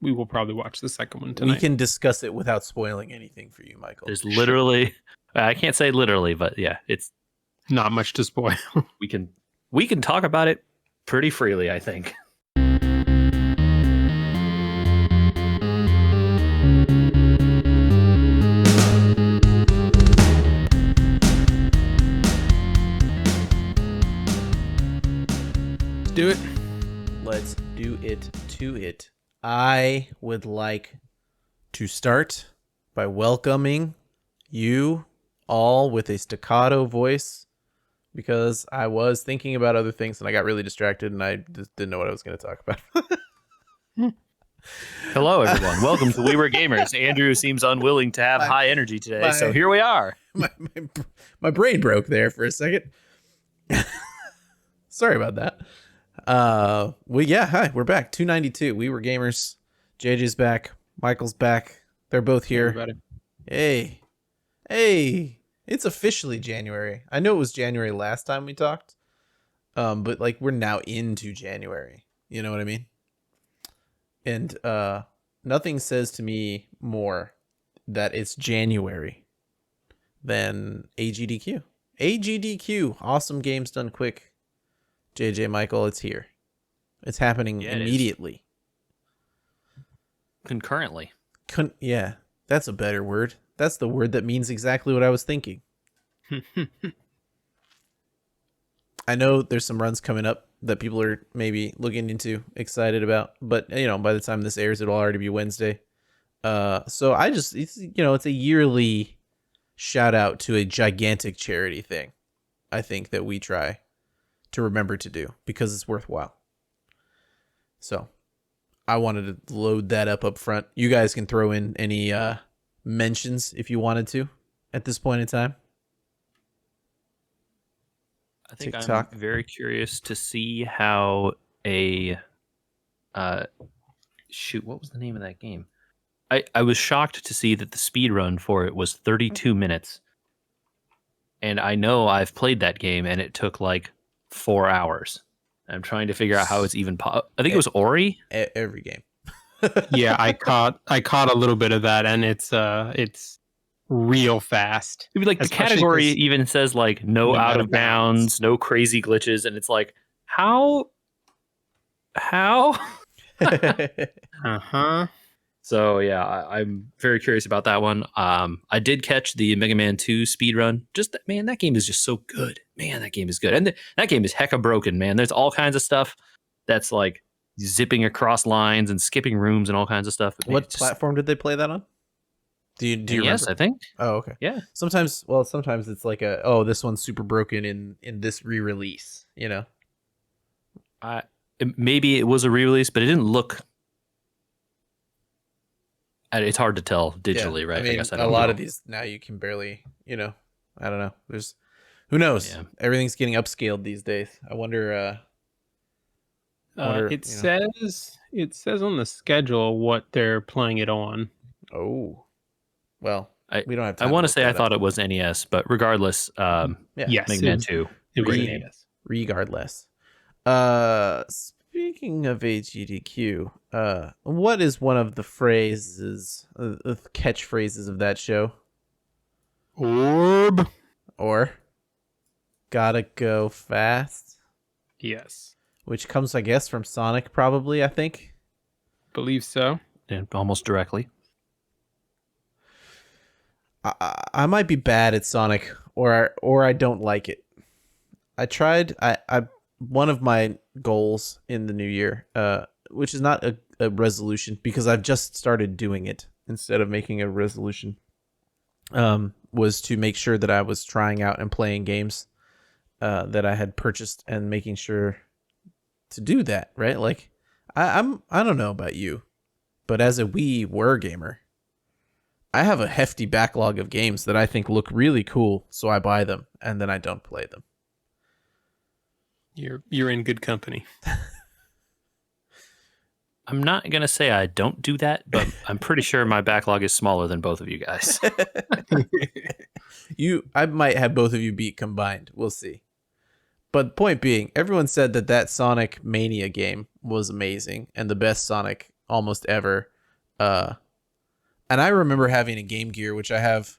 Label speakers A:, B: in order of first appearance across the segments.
A: we will probably watch the second one tonight.
B: We can discuss it without spoiling anything for you, Michael.
C: There's literally, I can't say literally, but yeah, it's
A: not much to spoil.
C: we can talk about it pretty freely, I think.
A: Do it.
B: Let's do it to it. I would like to start by welcoming you all with a staccato voice because I was thinking about other things and I got really distracted and I just didn't know what I was going to talk about.
C: Hello, everyone. Welcome to We Were Gamers. Andrew seems unwilling to have high energy today, so here we are.
B: My brain broke there for a second. Sorry about that. Hi, we're back. 292. We Were Gamers. JJ's back. Michael's back. They're both here.
A: Everybody.
B: Hey, it's officially January. I know it was January last time we talked. But like we're now into January. You know what I mean? And nothing says to me more that it's January than AGDQ. AGDQ, awesome games done quick. JJ, Michael, it's here. It's happening immediately.
C: Concurrently.
B: Yeah, that's a better word. That's the word that means exactly what I was thinking. I know there's some runs coming up that people are maybe looking into, excited about, but you know, by the time this airs, it'll already be Wednesday. So it's a yearly shout out to a gigantic charity thing. I think that we try to remember to do because it's worthwhile. So I wanted to load that up front. You guys can throw in any mentions if you wanted to at this point in time.
C: I think
B: TikTok.
C: I'm very curious to see how what was the name of that game? I was shocked to see that the speed run for it was 32 minutes. And I know I've played that game and it took like 4 hours. I'm trying to figure out how it's even I think it was Ori.
B: Every game.
A: Yeah, I caught a little bit of that, and it's real fast.
C: It'd be like the category even says like no out of bounds, no crazy glitches, and it's like how?
A: Uh-huh.
C: So yeah, I'm very curious about that one. I did catch the Mega Man 2 speedrun. That game is just so good. Man, that game is good. And that game is hecka broken, man. There's all kinds of stuff that's like zipping across lines and skipping rooms and all kinds of stuff. But
B: What platform did they play that on? Do you remember?
C: Yes, I think.
B: Oh, okay.
C: Yeah.
B: Sometimes it's like this one's super broken in this re-release, you know?
C: Maybe it was a re-release, but it didn't look. It's hard to tell digitally, right?
B: I mean,
C: I guess
B: a lot of these now you can barely, I don't know. Who knows? Yeah. Everything's getting upscaled these days. I wonder.
A: It says on the schedule what they're playing it on.
B: Oh, well, we don't have time.
C: I want to say I thought it was NES, but regardless,
A: yes,
C: Mega Man 2.
A: It was NES.
B: Regardless. Speaking of AGDQ, what is one of the catchphrases of that show?
A: Orb.
B: Or gotta go fast.
A: Yes.
B: Which comes, I guess, from Sonic, probably, I think.
A: Believe so.
C: And almost directly.
B: I might be bad at Sonic, or I don't like it. I tried. One of my goals in the new year, which is not a resolution because I've just started doing it instead of making a resolution, was to make sure that I was trying out and playing games that I had purchased and making sure to do that, right? Like I don't know about you, but as a We Were gamer, I have a hefty backlog of games that I think look really cool, so I buy them and then I don't play them.
A: You're in good company.
C: I'm not going to say I don't do that, but I'm pretty sure my backlog is smaller than both of you guys.
B: I might have both of you beat combined. We'll see. But point being, everyone said that Sonic Mania game was amazing and the best Sonic almost ever. And I remember having a Game Gear, which I have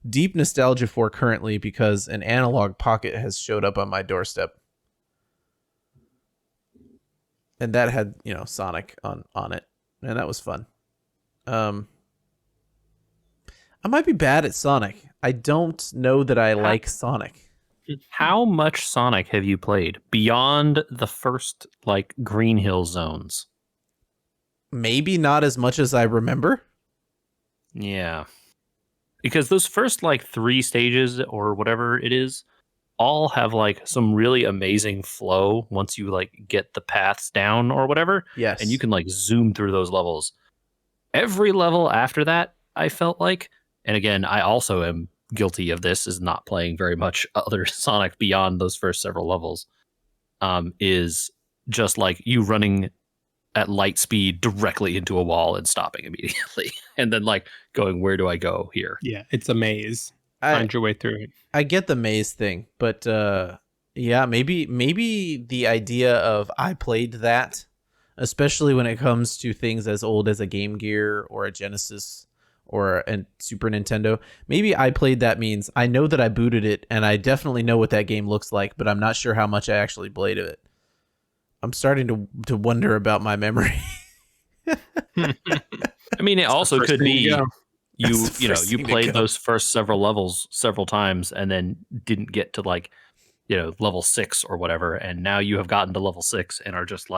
B: deep nostalgia for currently because an analog pocket has showed up on my doorstep. And that had, Sonic on it. And that was fun. I might be bad at Sonic. I don't know that I like Sonic.
C: How much Sonic have you played beyond the first Green Hill zones?
B: Maybe not as much as I remember.
C: Yeah. Because those first 3 stages or whatever it is all have some really amazing flow once you get the paths down or whatever.
B: Yes.
C: And you can zoom through those levels. Every level after that, I felt like, and again, I also am guilty of this, is not playing very much other Sonic beyond those first several levels, is just you running at light speed directly into a wall and stopping immediately. And then going, where do I go here?
A: Yeah, it's a maze. Find your way through it.
B: I get the maze thing, but yeah, maybe the idea of I played that, especially when it comes to things as old as a Game Gear or a Genesis or a Super Nintendo. Maybe I played that means I know that I booted it and I definitely know what that game looks like, but I'm not sure how much I actually played of it. I'm starting to wonder about my memory.
C: I mean, it also could be you played
B: go.
C: those first several levels several times and then didn't get to level 6 or whatever, and now you have gotten to level 6 and are just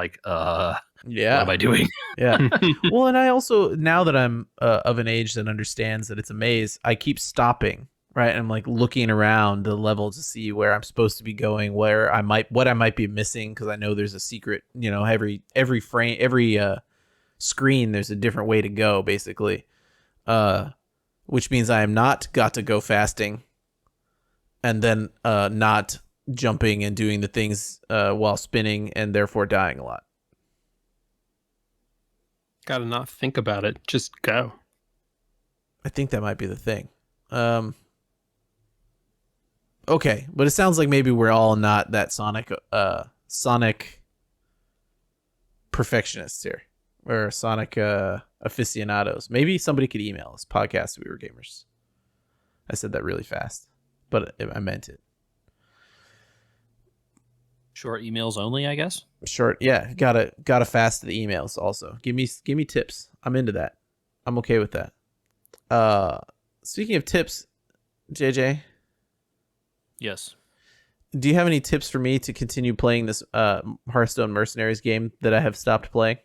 B: yeah,
C: what am I doing?
B: Yeah. Well, and I also, now that I'm of an age that understands that it's a maze, I keep stopping, right? And I'm looking around the level to see where I'm supposed to be going, what I might be missing, because I know there's a secret. Every frame, every screen, there's a different way to go, basically. Which means I am not got to go fasting, and then not jumping and doing the things while spinning, and therefore dying a lot.
A: Gotta not think about it. Just go.
B: I think that might be the thing. Okay, but it sounds like maybe we're all not that Sonic perfectionists here, or Sonic aficionados. Maybe somebody could email us, podcast We Were Gamers. I said that really fast, but I meant it.
C: Short emails only, I guess.
B: Short, yeah. Gotta fast the emails. Also, give me tips. I'm into that. I'm okay with that. Speaking of tips, JJ.
C: Yes.
B: Do you have any tips for me to continue playing this Hearthstone Mercenaries game that I have stopped playing?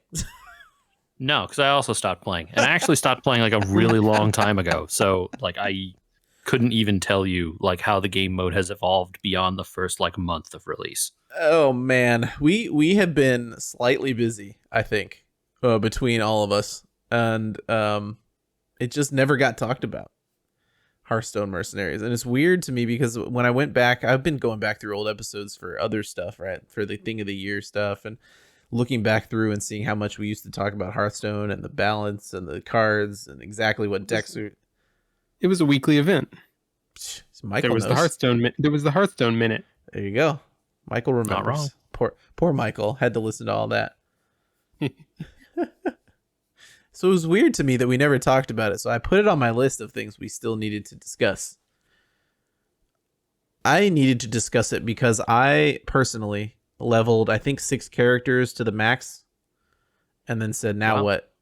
C: No, because I also stopped playing, and I actually stopped playing a really long time ago. So I couldn't even tell you how the game mode has evolved beyond the first month of release.
B: Oh man, we have been slightly busy, I think, between all of us, and it just never got talked about. Hearthstone Mercenaries, and it's weird to me because when I went back, I've been going back through old episodes for other stuff, right, for the Thing of the Year stuff, and looking back through and seeing how much we used to talk about Hearthstone and the balance and the cards and exactly what decks are.
A: It was a weekly event.
B: Michael
A: there was
B: knows.
A: the Hearthstone. There was the Hearthstone minute.
B: There you go. Michael remembers.
C: Not wrong.
B: Poor Michael had to listen to all that. So it was weird to me that we never talked about it. So I put it on my list of things we still needed to discuss. I needed to discuss it because I personally leveled, I think, 6 characters to the max, and then said, now
C: Wow.
B: what?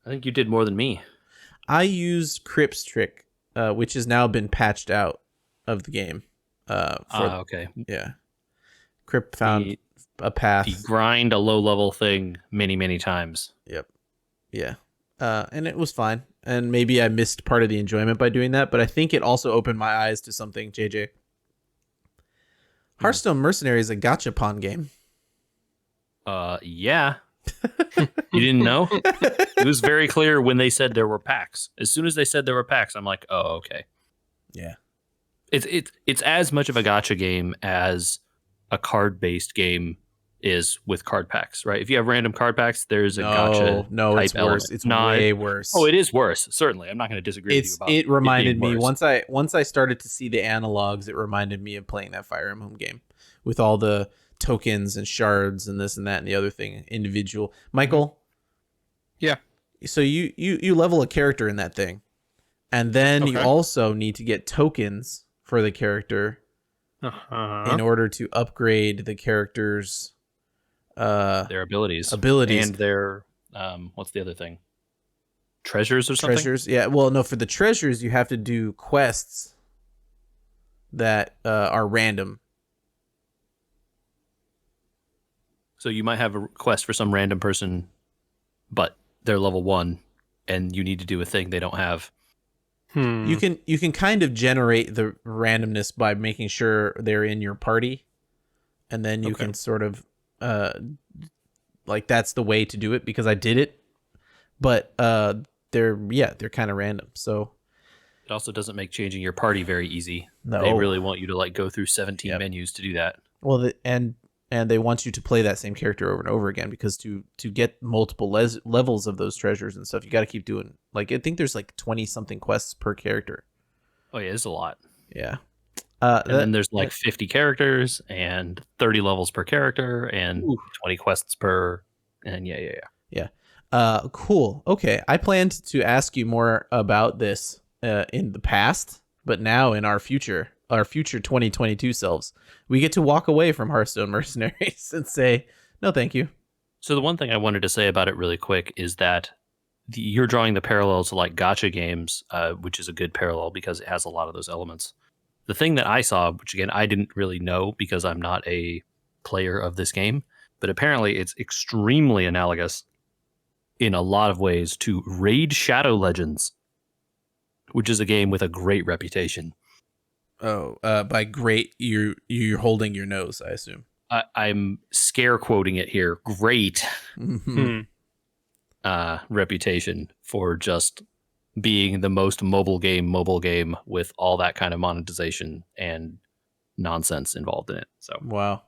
C: I think you did more than me.
B: I used Crip's trick, which has now been patched out of the game.
C: Okay.
B: Yeah. Crip found a path.
C: You grind a low level thing many, many times.
B: Yep. Yeah. And it was fine. And maybe I missed part of the enjoyment by doing that, but I think it also opened my eyes to something, JJ. Hearthstone Mercenary is a gachapon game.
C: Yeah. You didn't know? It was very clear when they said there were packs. As soon as they said there were packs, I'm like, oh, okay.
B: Yeah.
C: It's as much of a gacha game as a card-based game is with card packs, right? If you have random card packs, there's a gacha.
B: No,
C: type
B: it's worse.
C: element.
B: It's
C: No,
B: way worse.
C: Oh, it is worse. Certainly, I'm not going to disagree with you about
B: it. Reminded
C: it being
B: me
C: worse.
B: once I started to see the analogs. It reminded me of playing that Fire Emblem game with all the tokens and shards and this and that and the other thing. Individual. Michael.
A: Yeah.
B: So you level a character in that thing, and then you
A: Okay.
B: also need to get tokens for the character in order to upgrade the character's
C: Their abilities.
B: abilities.
C: And their what's the other thing? Treasures or something?
B: Treasures. Yeah. Well, no, for the treasures you have to do quests that are random.
C: So you might have a quest for some random person, but they're level 1, and you need to do a thing they don't have.
B: You can kind of generate the randomness by making sure they're in your party, and then you can sort of like that's the way to do it because I did it, but they're kind of random. So
C: It also doesn't make changing your party very easy.
B: No.
C: They really want you to like go through 17 menus to do that.
B: well, and they want you to play that same character over and over again because to get multiple levels of those treasures and stuff, you got to keep doing. Like I think there's like 20 something quests per character.
C: Oh yeah, it's a lot.
B: Yeah.
C: And then there's like 50 characters and 30 levels per character and 20 quests per. And yeah.
B: Cool. Okay. I planned to ask you more about this in the past, but now in our future 2022 selves, we get to walk away from Hearthstone Mercenaries and say, no, thank you.
C: So the one thing I wanted to say about it really quick is that you're drawing the parallel to like gacha games, which is a good parallel because it has a lot of those elements. The thing that I saw, which again, I didn't really know because I'm not a player of this game, but apparently it's extremely analogous in a lot of ways to Raid Shadow Legends, which is a game with a great reputation.
B: Oh, by great, you're holding your nose, I assume.
C: I'm scare quoting it here. Great reputation for just being the most mobile game with all that kind of monetization and nonsense involved in it. So
B: Wow.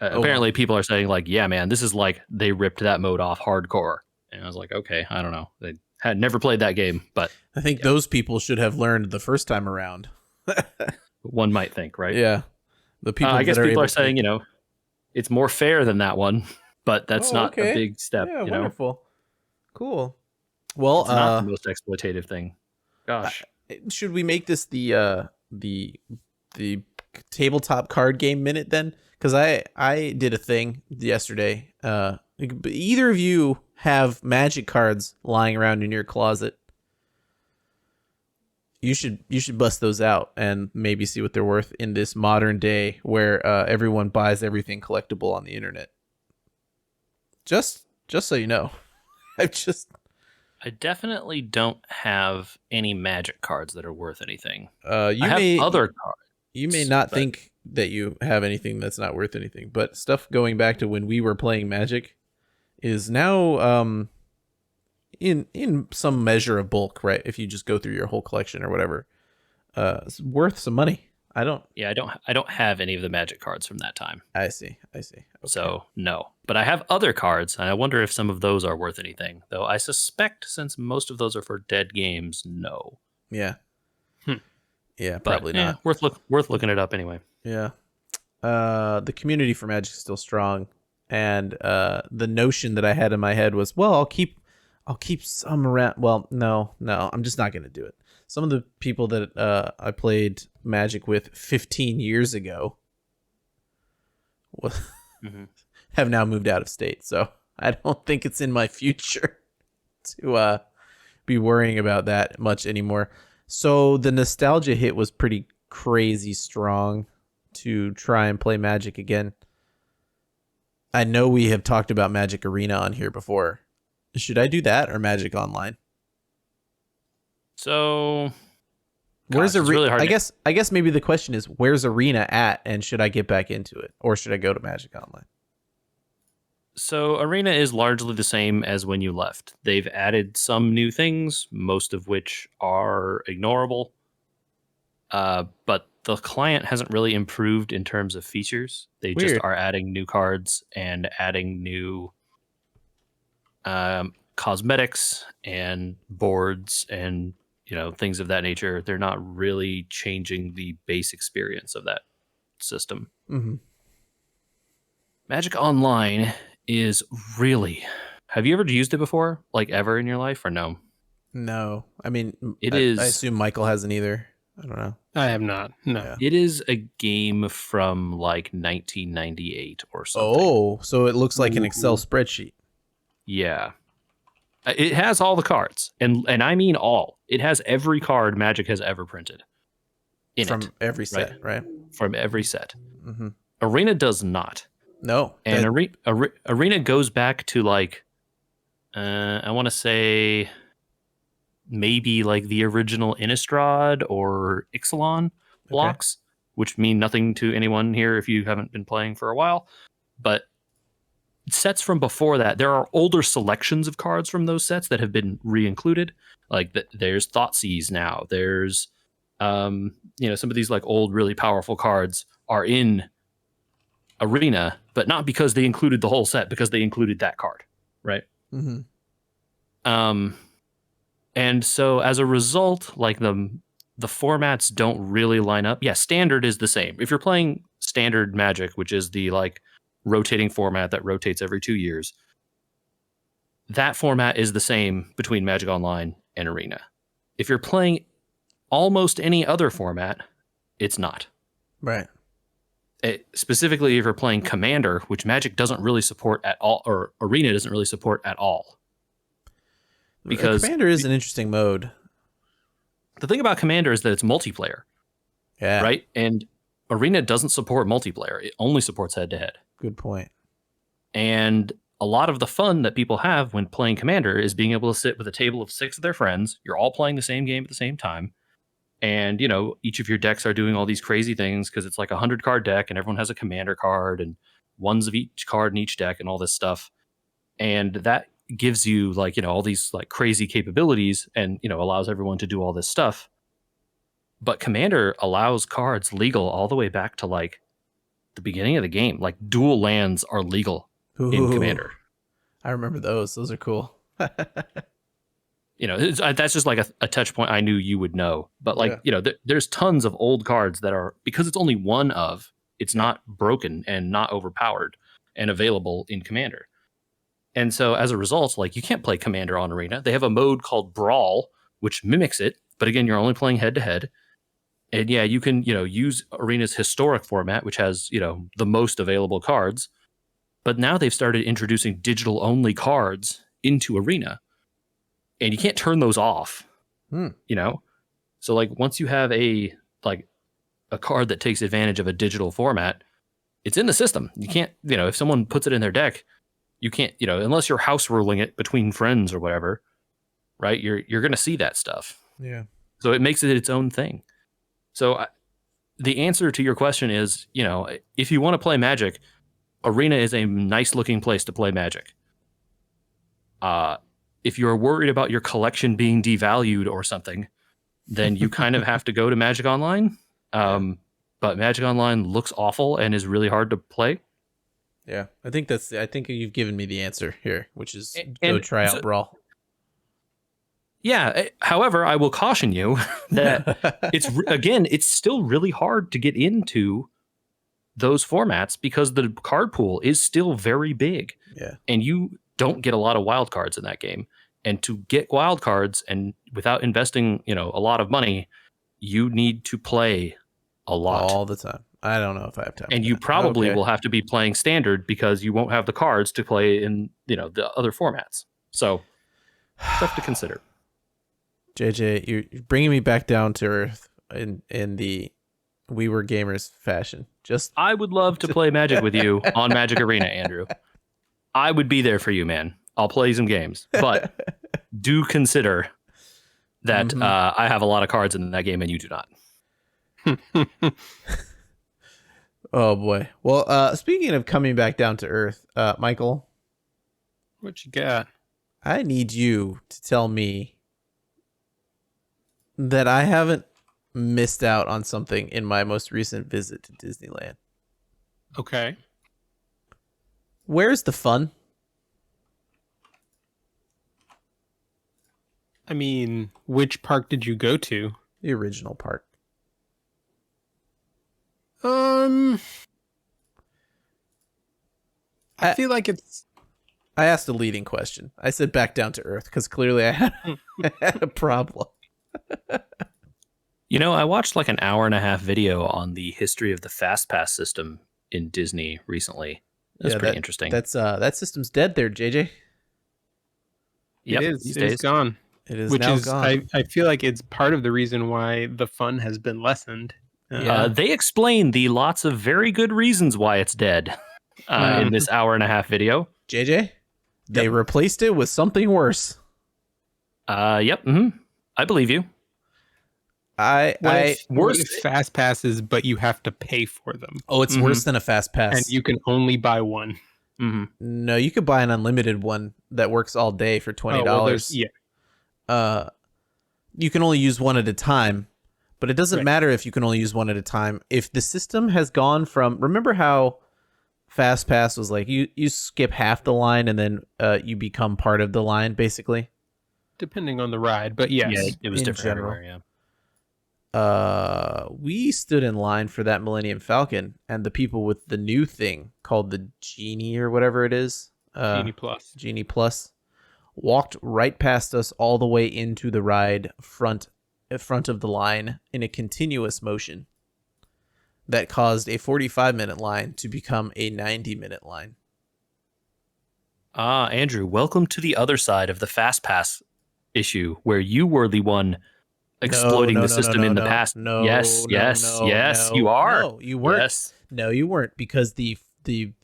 C: apparently people are saying like, yeah, man, this is like they ripped that mode off hardcore. And I was like, okay, I don't know. They had never played that game, but
B: I think those people should have learned the first time around.
C: one might think, right?
B: Yeah. The people
C: I guess
B: that
C: people
B: able
C: are saying, you know, it's more fair than that one, but that's not
B: okay.
C: a big step.
B: Yeah,
C: you
B: wonderful.
C: know,
B: Cool. Well,
C: it's not the most exploitative thing. Gosh,
B: should we make this the tabletop card game minute then? Because I did a thing yesterday. Either of you have Magic cards lying around in your closet? You should bust those out and maybe see what they're worth in this modern day where everyone buys everything collectible on the internet. Just so you know,
C: I definitely don't have any Magic cards that are worth anything.
B: You
C: I have other cards.
B: You may not think that you have anything that's not worth anything, but stuff going back to when we were playing Magic is now in some measure of bulk, right? If you just go through your whole collection or whatever, it's worth some money. I don't have any of the Magic cards from that time. I see. Okay.
C: So no, but I have other cards, and I wonder if some of those are worth anything. Though I suspect, since most of those are for dead games, no.
B: Yeah. Yeah,
C: But,
B: probably not.
C: Worth looking it up anyway.
B: Yeah. The community for Magic is still strong, and the notion that I had in my head was, well, I'll keep some around. Well, no, I'm just not going to do it. Some of the people that I played Magic with 15 years ago have now moved out of state, so I don't think it's in my future to be worrying about that much anymore. So the nostalgia hit was pretty crazy strong to try and play Magic again. I know we have talked about Magic Arena on here before. Should I do that or Magic Online?
C: So,
B: where's Arena?
C: Really hard
B: I guess maybe the question is, where's Arena at, and should I get back into it, or should I go to Magic Online?
C: So Arena is largely the same as when you left. They've added some new things, most of which are ignorable. But the client hasn't really improved in terms of features. They just are adding new cards and adding new cosmetics and boards and things of that nature. They're not really changing the base experience of that system.
B: Mm-hmm.
C: Magic Online is really, Have you ever used it before, like ever in your life, or no?
B: No, I mean,
C: It
B: I
C: is.
B: assume Michael hasn't either. I don't know.
A: I have not. No.
B: Yeah.
C: It is a game from like 1998 or something.
B: Oh, so it looks like an Excel
A: Ooh.
B: spreadsheet.
C: Yeah. It has all the cards, and I mean all. It has every card Magic has ever printed in
B: From
C: it,
B: every set, right?
C: from every set.
B: Mm-hmm.
C: Arena does not,
B: No,
C: and Arena goes back to like I want to say maybe like the original Innistrad or Ixalan blocks, which mean nothing to anyone here if you haven't been playing for a while, but sets from before that, there are older selections of cards from those sets that have been re-included. Like there's Thoughtseize now. There's some of these like old really powerful cards are in Arena, but not because they included the whole set, because they included that card, right?
B: Mm-hmm.
C: And so as a result, like the formats don't really line up. Yeah, standard is the same. If you're playing standard Magic, which is the like rotating format that rotates every 2 years, that format is the same between Magic Online and Arena. If you're playing almost any other format, it's not.
B: Right.
C: Specifically, if you're playing Commander, which Magic doesn't really support at all, or Arena doesn't really support at all. Because
B: Commander is an interesting mode.
C: The thing about Commander is that it's multiplayer.
B: Yeah.
C: Right? And Arena doesn't support multiplayer. It only supports head-to-head.
B: Good point. And
C: a lot of the fun that people have when playing Commander is being able to sit with a table of 6 of their friends. You're all playing the same game at the same time. And, each of your decks are doing all these crazy things because it's like a 100-card deck and everyone has a Commander card and ones of each card in each deck and all this stuff. And that gives you like, all these like crazy capabilities and, allows everyone to do all this stuff. But Commander allows cards legal all the way back to like the beginning of the game. Like dual lands are legal in Commander.
B: I remember those. Those are cool.
C: That's just like a touch point I knew you would know. But like, there's tons of old cards that are, because it's only one of, it's not broken and not overpowered and available in Commander. And so as a result, like you can't play Commander on Arena. They have a mode called Brawl, which mimics it. But again, you're only playing head to head. And yeah, you can, use Arena's historic format, which has, the most available cards. But now they've started introducing digital only cards into Arena. And you can't turn those off. So like once you have a card that takes advantage of a digital format, it's in the system. You can't, if someone puts it in their deck, you can't, unless you're house ruling it between friends or whatever, right? You're going to see that stuff.
B: Yeah.
C: So it makes it its own thing. So the answer to your question is, if you want to play Magic, Arena is a nice looking place to play Magic. If you're worried about your collection being devalued or something, then you kind of have to go to Magic Online. But Magic Online looks awful and is really hard to play.
B: Yeah, I think you've given me the answer here, which is go try out Brawl.
C: Yeah. However, I will caution you that it's still really hard to get into those formats because the card pool is still very big.
B: Yeah.
C: And you don't get a lot of wild cards in that game. And to get wild cards and without investing, a lot of money, you need to play a lot.
B: All the time. I don't know if I have time.
C: And you probably will have to be playing standard because you won't have the cards to play in, the other formats. So stuff to consider.
B: JJ, you're bringing me back down to earth in the we were gamers fashion.
C: I would love to play Magic with you on Magic Arena, Andrew. I would be there for you, man. I'll play some games, but do consider that I have a lot of cards in that game and you do not.
B: Oh boy. Well, speaking of coming back down to earth, Michael,
A: what you got?
B: I need you to tell me that I haven't missed out on something in my most recent visit to Disneyland.
A: Okay.
B: Where's the fun?
A: I mean, which park did you go to?
B: The original park.
A: I feel like it's
B: I asked a leading question. I said back down to earth because clearly I had a problem.
C: You know, I watched like an hour and a half video on the history of the Fast Pass system in Disney recently. That's pretty interesting.
B: That system's dead there, JJ.
C: Yep,
A: it is.
C: these
A: It is
C: days.
A: gone.
B: It is
A: Which
B: now
A: is,
B: gone.
A: I feel like it's part of the reason why the fun has been lessened.
B: Yeah.
C: They explain the lots of very good reasons why it's dead in this hour and a half video.
B: JJ, they replaced it with something worse.
C: Yep. I believe you.
A: What if fast passes, but you have to pay for them?
B: Oh, it's worse than a fast pass.
A: And you can only buy one.
B: No, you could buy an unlimited one that works all day for $20. You can only use one at a time, but it doesn't matter if you can only use one at a time. If the system has gone from, remember how Fast Pass was like you skip half the line and then you become part of the line, basically?
A: Depending on the ride, but yes.
C: Yeah, it was
B: in
C: different
B: general.
C: everywhere, yeah.
B: We stood in line for that Millennium Falcon, and the people with the new thing called the Genie or whatever it is, Genie Plus, walked right past us all the way into the ride front of the line in a continuous motion that caused a 45-minute line to become a 90-minute line.
C: Andrew, welcome to the other side of the Fast Pass issue, where you were the one exploiting the system in the past. Yes, you are.
B: No, you weren't.
C: Yes.
B: No, you weren't, because the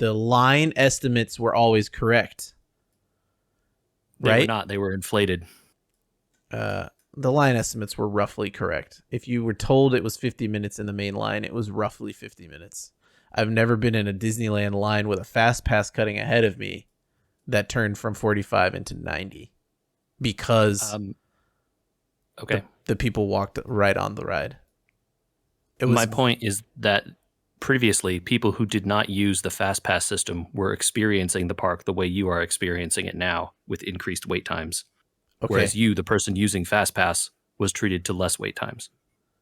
B: line estimates were always correct.
C: They were not. They were inflated.
B: The line estimates were roughly correct. If you were told it was 50 minutes in the main line, it was roughly 50 minutes. I've never been in a Disneyland line with a fast pass cutting ahead of me that turned from 45 into 90 because the people walked right on the ride.
C: My point is that previously, people who did not use the Fast Pass system were experiencing the park the way you are experiencing it now, with increased wait times.
B: Okay.
C: Whereas you, the person using Fast Pass, was treated to less wait times.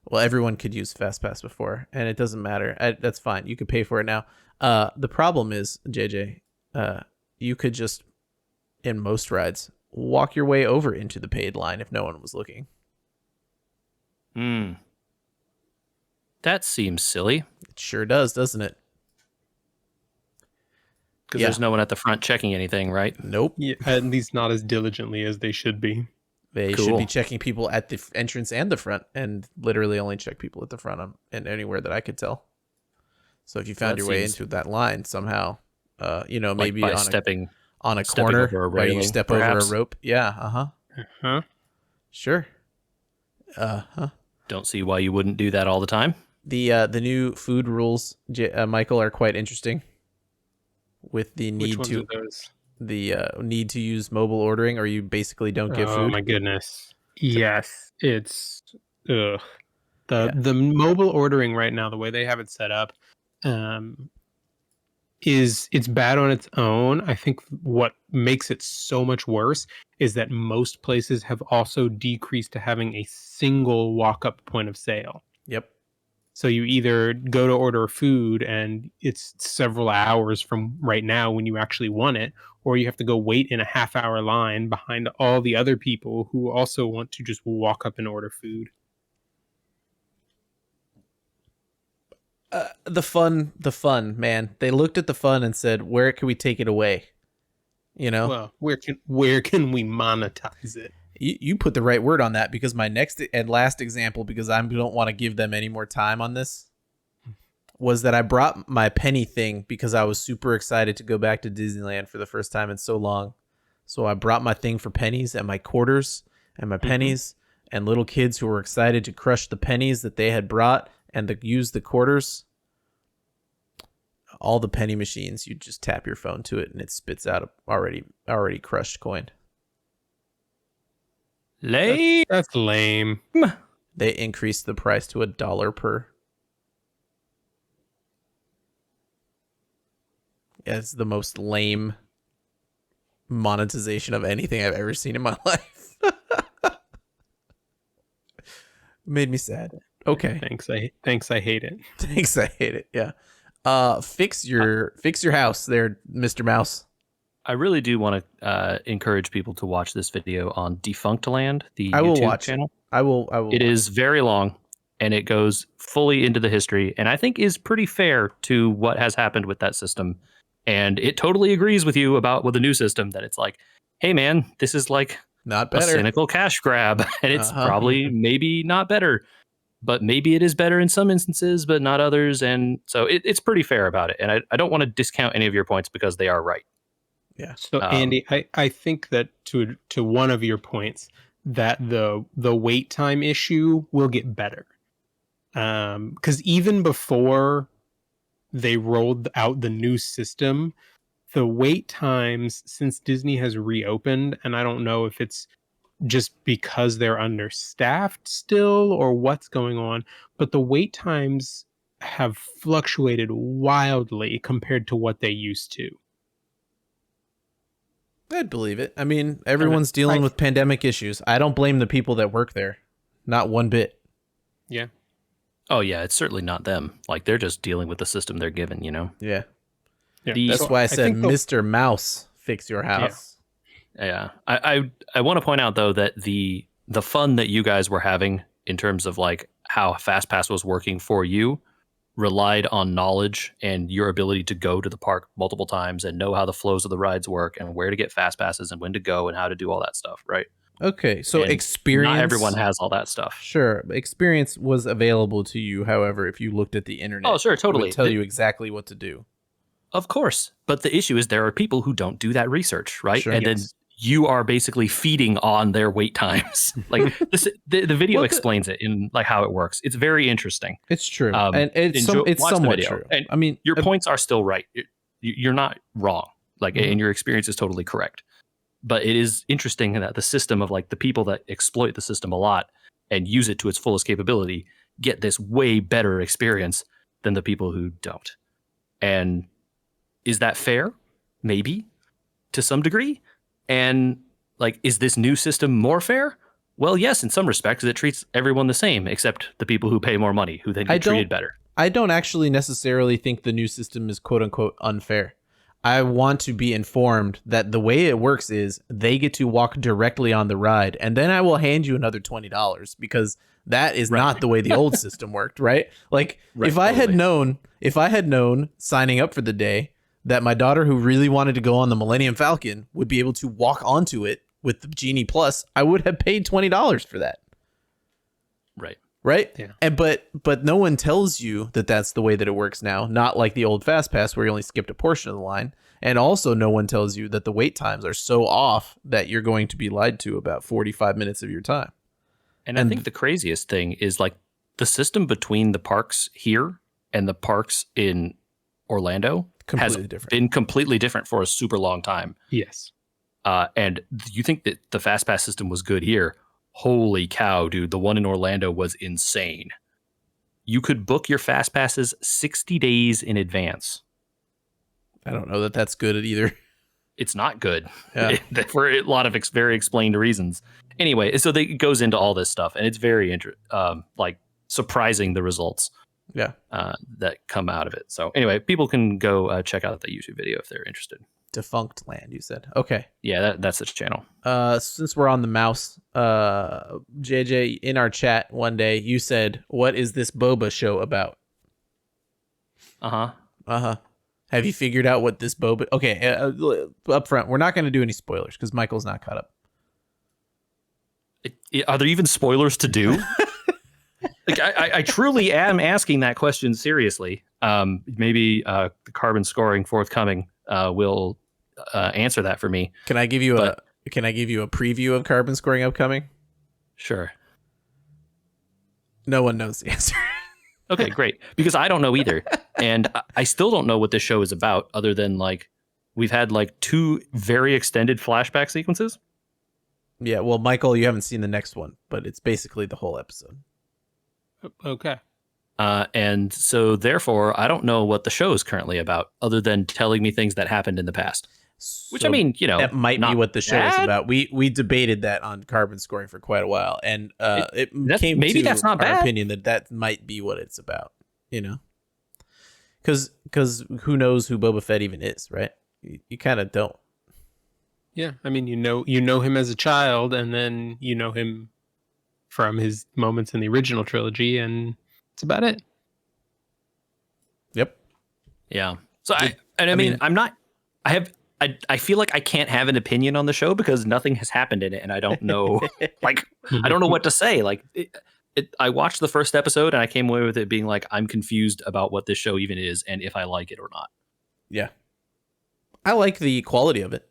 B: Well, everyone could use Fast Pass before, and it doesn't matter. That's fine. You could pay for it now. The problem is, JJ, you could just, in most rides, walk your way over into the paid line if no one was looking.
C: That seems silly.
B: It sure does, doesn't it?
C: Because there's no one at the front checking anything, right?
B: Nope.
A: Yeah, at least not as diligently as they should be.
B: They should be checking people at the entrance and the front, and literally only check people at the front and anywhere that I could tell. So if you found your way into that line somehow, maybe
C: by
B: stepping on a corner where you step over a rope. Yeah. Sure.
C: Don't see why you wouldn't do that all the time.
B: The new food rules, Michael, are quite interesting. With the need need to use mobile ordering, or you basically don't get food.
A: Oh my goodness! Yes, it's the mobile ordering right now. The way they have it set up, it's bad on its own. I think what makes it so much worse is that most places have also decreased to having a single walk-up point of sale.
B: Yep. So
A: you either go to order food and it's several hours from right now when you actually want it, or you have to go wait in a half-hour line behind all the other people who also want to just walk up and order food.
B: The fun, man. They looked at the fun and said, "Where can we take it away?"
A: Well, where can we monetize it?
B: You put the right word on that, because my next and last example, because I don't want to give them any more time on this, was that I brought my penny thing because I was super excited to go back to Disneyland for the first time in so long. So I brought my thing for pennies and my quarters and my pennies, and little kids who were excited to crush the pennies that they had brought and use the quarters. All the penny machines, you just tap your phone to it and it spits out a already crushed coin.
C: Lame.
A: That's lame.
B: They increased the price to $1 per. Yeah, it's the most lame monetization of anything I've ever seen in my life. Made me sad. Okay.
A: Thanks. I hate it.
B: Thanks. I hate it. Yeah. Fix your house there, Mr. Mouse.
C: I really do want to encourage people to watch this video on Defunct Land, the
B: I will
C: YouTube
B: watch
C: channel.
B: it. I will.
C: It is very long, and it goes fully into the history, and I think is pretty fair to what has happened with that system. And it totally agrees with you about with the new system that it's like, hey man, this is like
B: Not
C: a
B: better.
C: cynical cash grab, and it's
B: Uh-huh.
C: probably maybe not better, but maybe it is better in some instances, but not others. And so it's pretty fair about it. And I don't want to discount any of your points because they are right.
B: Yeah.
A: So Andy, I think that to one of your points that the wait time issue will get better. Because even before they rolled out the new system, the wait times since Disney has reopened, and I don't know if it's just because they're understaffed still or what's going on, but the wait times have fluctuated wildly compared to what they used to.
B: I'd believe it. I mean, everyone's dealing with pandemic issues. I don't blame the people that work there. Not one bit.
A: Yeah.
C: Oh yeah, it's certainly not them. Like they're just dealing with the system they're given,
B: Yeah.
C: The-
B: That's
A: So
B: why I said,
A: think
B: Mr. Mouse, fix your house.
C: Yeah. I want to point out though that the fun that you guys were having in terms of like how FastPass was working for you relied on knowledge and your ability to go to the park multiple times and know how the flows of the rides work and where to get fast passes and when to go and how to do all that stuff, right?
B: Okay, so
C: And
B: experience.
C: Not everyone has all that stuff.
B: Sure, experience was available to you. However, if you looked at the internet,
C: Oh, sure,
B: it
C: totally.
B: would tell you exactly what to do.
C: Of course. But the issue is there are people who don't do that research, right?
B: Sure.
C: And then you are basically feeding on their wait times. Like the video explains it in like how it works. It's very interesting.
B: It's true,
C: Um,
B: and it's
C: watch the
B: somewhat
C: video.
B: true.
C: And
B: I mean,
C: your points are still right. You're not wrong. Like,
B: Mhm.
C: and your experience is totally correct. But it is interesting that the system of like the people that exploit the system a lot and use it to its fullest capability get this way better experience than the people who don't. And is that fair? Maybe to some degree. And like, is this new system more fair? Well, yes, in some respects, it treats everyone the same, except the people who pay more money, who then get treated better.
B: I don't actually necessarily think the new system is quote unquote unfair. I want to be informed that the way it works is they get to walk directly on the ride, and then I will hand you another $20 because that is not the way the old system worked, right? Like if I had known signing up for the day that my daughter who really wanted to go on the Millennium Falcon would be able to walk onto it with the Genie Plus, I would have paid $20 for that. Right?
A: Yeah.
B: And but no one tells you that that's the way that it works now. Not like the old Fast Pass where you only skipped a portion of the line. And also no one tells you that the wait times are so off that you're going to be lied to about 45 minutes of your time.
C: And I think the craziest thing is like the system between the parks here and the parks in Orlando has been completely different for a super long time.
A: Yes.
C: And you think that the Fast Pass system was good here? Holy cow, dude. The one in Orlando was insane. You could book your Fast Passes 60 days in advance.
B: I don't know that that's good at either.
C: It's not good.
B: Yeah.
C: For a lot of very explained reasons. Anyway, so it goes into all this stuff, and it's very like surprising the results that come out of it. So anyway, people can go check out the YouTube video if they're interested.
B: Defunct Land, you said. Okay.
C: Yeah, that's the channel.
B: Since we're on the mouse, JJ, in our chat one day, you said, "What is this Boba show about?" Have you figured out what this Boba? Okay, up front, we're not going to do any spoilers because Michael's not caught up.
C: Are there even spoilers to do? Like, I truly am asking that question seriously. Maybe the carbon scoring forthcoming will answer that for me.
B: Can I give you a preview of carbon scoring upcoming?
C: Sure.
B: No one knows the answer.
C: Okay, great. Because I don't know either. And I still don't know what this show is about other than like we've had like 2 very extended flashback sequences.
B: Yeah, well, Michael, you haven't seen the next one, but it's basically the whole episode.
A: Okay.
C: And so therefore, I don't know what the show is currently about other than telling me things that happened in the past. Which,
B: So
C: I mean, you know,
B: that might be what the show is
C: bad.
B: about. We debated that on carbon scoring for quite a while, and it came
C: maybe
B: to
C: that's not
B: our
C: bad.
B: opinion that might be what it's about. You know, because who knows who Boba Fett even is, right? You kind of don't.
A: Yeah, I mean, you know him as a child, and then you know him from his moments in the original trilogy, and that's about it.
B: Yep.
C: Yeah. So
B: Did-
C: I
B: I
C: mean,
B: mean-
C: I'm not. I have. I feel like I can't have an opinion on the show because nothing has happened in it, and I don't know. Like, I don't know what to say. Like, I watched the first episode, and I came away with it being like, I'm confused about what this show even is, and if I like it or not.
B: Yeah. I like the quality of it.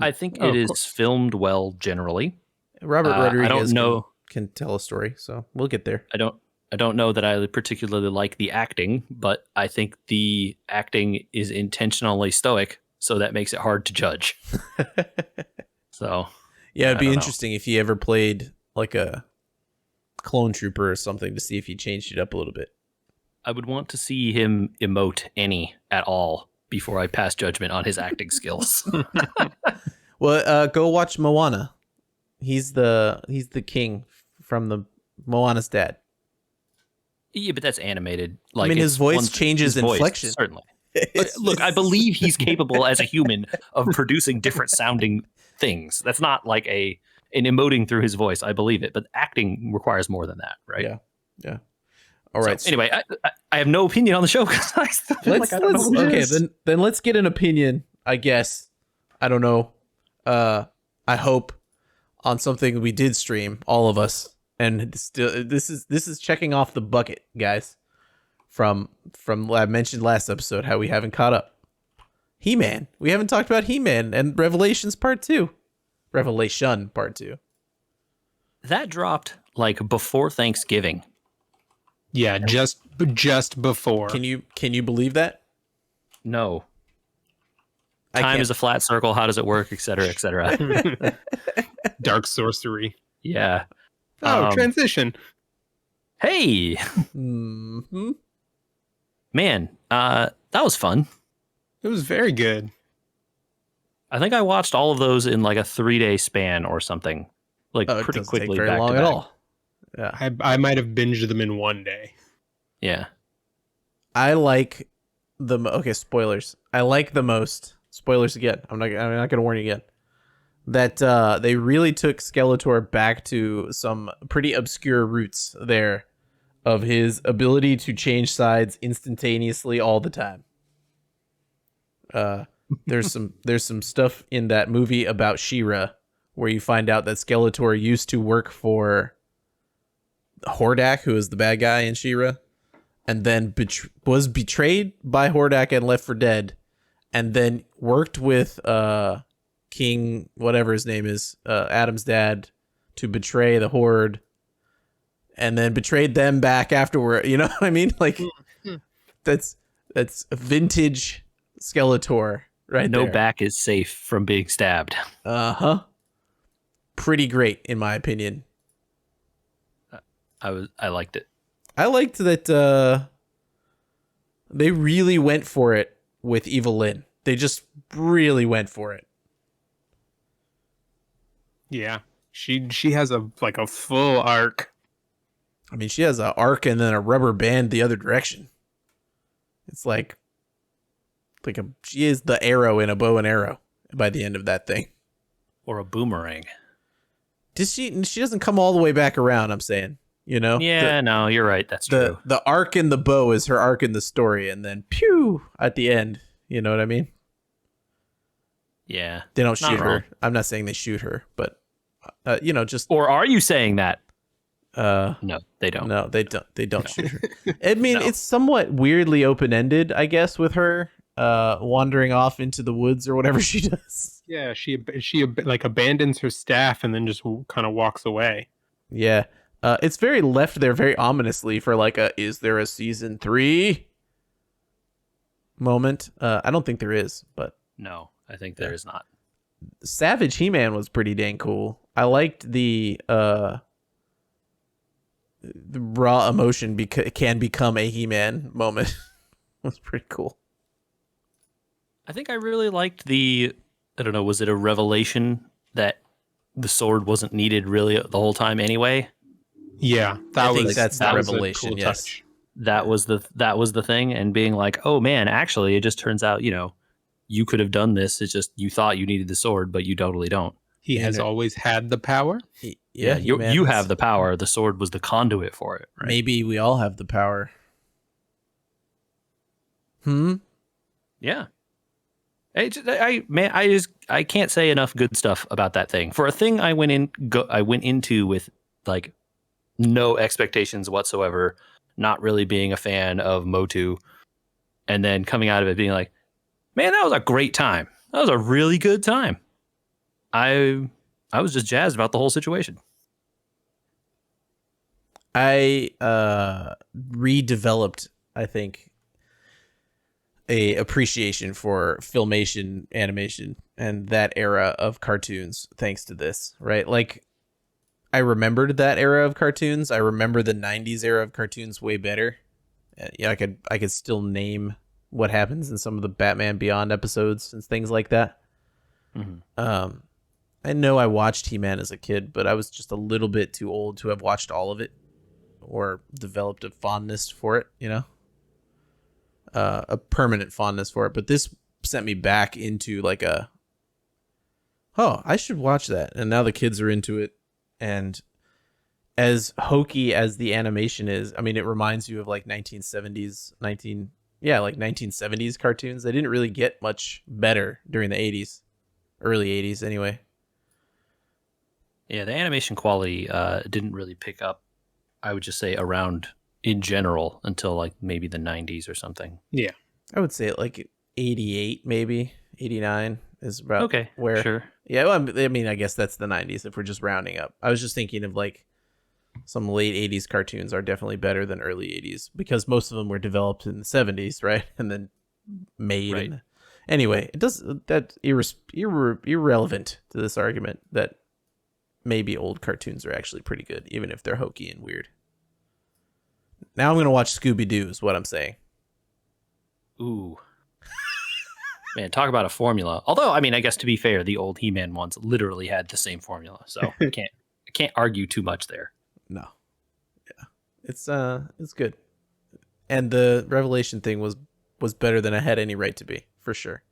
C: I think
A: Oh,
C: it
A: of
C: is
A: course.
C: filmed well generally.
B: Robert
C: I
B: Rodriguez
C: don't know.
B: can tell a story, so we'll get there.
C: I don't know that I particularly like the acting, but I think the acting is intentionally stoic, so that makes it hard to judge. So
B: Yeah, it'd
C: I
B: be
C: don't know.
B: interesting if he ever played like a clone trooper or something to see if he changed it up a little bit.
C: I would want to see him emote any at all before I pass judgment on his acting skills.
B: Well, go watch Moana. He's the king from the Moana's dad.
C: Yeah, but that's animated. Like,
B: I mean, his
C: it's
B: voice
C: one-
B: changes
C: his voice,
B: inflection.
C: certainly. Look, I believe he's capable as a human of producing different sounding things. That's not like an emoting through his voice. I believe it, but acting requires more than that, right?
B: Yeah. All right.
C: So, anyway, I have no opinion on the show because I still feel like I don't know what it is.
B: Then let's get an opinion. I guess I don't know. I hope on something we did stream, all of us, and still this is checking off the bucket, guys. From I mentioned last episode how we haven't caught up. He-Man. We haven't talked about He-Man and Revelations Part 2. Revelation Part 2.
C: That dropped like before Thanksgiving.
A: Yeah, just before.
B: Can you believe that?
C: No.
B: I
C: Time
B: can't.
C: is a flat circle. How does it work? Et cetera, et cetera.
A: Dark sorcery.
C: Yeah.
A: Oh, transition.
C: Hey,
B: Mhm.
C: man, that was fun.
A: It was very good.
C: I think I watched all of those in like a 3-day span or something, like
B: Oh, it
C: pretty
B: doesn't
C: quickly.
B: take very
C: back
B: long
C: to
B: at
C: back.
B: all. Yeah.
A: I might have binged them in one day.
C: Yeah.
B: I like okay, spoilers. I like the most spoilers again. I'm not going to warn you again. That they really took Skeletor back to some pretty obscure roots there of his ability to change sides instantaneously all the time. There's some stuff in that movie about She-Ra where you find out that Skeletor used to work for Hordak, who is the bad guy in She-Ra, and then was betrayed by Hordak and left for dead, and then worked with King, whatever his name is, Adam's dad, to betray the Horde, and then betrayed them back afterward. You know what I mean? Like, that's vintage Skeletor right
C: No
B: there.
C: back is safe from being stabbed.
B: Uh-huh. Pretty great, in my opinion.
C: I liked it.
B: I liked that they really went for it with Evelyn. They just really went for it.
A: Yeah. She has a full arc.
B: I mean, she has an arc and then a rubber band the other direction. It's like she is the arrow in a bow and arrow by the end of that thing.
C: Or a boomerang.
B: She doesn't come all the way back around, I'm saying. You know?
C: Yeah, no, you're right. That's true.
B: The arc in the bow is her arc in the story, and then pew at the end. You know what I mean?
C: Yeah.
B: They don't
C: Not
B: shoot
C: wrong.
B: her. I'm not saying they shoot her, but just
C: Or are you saying that?
B: no,
C: No, they don't.
B: they don't shoot her. I mean,
C: No.
B: it's somewhat weirdly open-ended, I guess, with her wandering off into the woods or whatever she does.
A: Yeah, she like abandons her staff and then just kind of walks away.
B: Yeah. It's very left there very ominously for like is there a season 3 moment? I don't think there is, but
C: No, I think there is not.
B: Savage He-Man was pretty dang cool. I liked the raw emotion can become a He-Man moment. It was pretty cool.
C: I think I really liked I don't know, was it a revelation that the sword wasn't needed really the whole time anyway?
A: Yeah,
B: I think
A: was
B: that's the
A: that was a
B: revelation,
A: cool
B: yes.
A: touch.
C: That was the thing, and being like, oh man, actually it just turns out, you could have done this. It's just you thought you needed the sword, but you totally don't.
A: He has always had the power.
B: Yeah,
C: you have the power. The sword was the conduit for it. Right?
B: Maybe we all have the power.
C: Yeah. I can't say enough good stuff about that thing. For a thing I went into with like no expectations whatsoever, not really being a fan of Motu, and then coming out of it being like, man, that was a great time. That was a really good time. I was just jazzed about the whole situation.
B: I redeveloped, I think, a appreciation for filmation, animation, and that era of cartoons thanks to this, right? Like, I remembered that era of cartoons. I remember the 90s era of cartoons way better. Yeah, I could still name what happens in some of the Batman Beyond episodes and things like that.
C: Mm-hmm.
B: I know I watched He-Man as a kid, but I was just a little bit too old to have watched all of it or developed a fondness for it, you know? A permanent fondness for it. But this sent me back into like I should watch that. And now the kids are into it. And as hokey as the animation is, I mean, it reminds you of like 1970s cartoons. They didn't really get much better during the 80s, early 80s anyway.
C: Yeah, the animation quality didn't really pick up, I would just say, around in general until like maybe the 90s or something.
A: Yeah.
B: I would say like 88, maybe 89 is about
C: okay,
B: where.
C: Sure.
B: Yeah, well, I mean, I guess that's the 90s if we're just rounding up. I was just thinking of like some late 80s cartoons are definitely better than early 80s because most of them were developed in the 70s, right? And then made.
C: Right.
B: Anyway, it does that irrelevant to this argument that maybe old cartoons are actually pretty good, even if they're hokey and weird. Now I'm going to watch Scooby-Doo is what I'm saying.
C: Ooh. Man, talk about a formula. Although, I mean, I guess to be fair, the old He-Man ones literally had the same formula. So I can't argue too much there.
B: No. Yeah. It's good. And the Revelation thing was better than I had any right to be, for sure.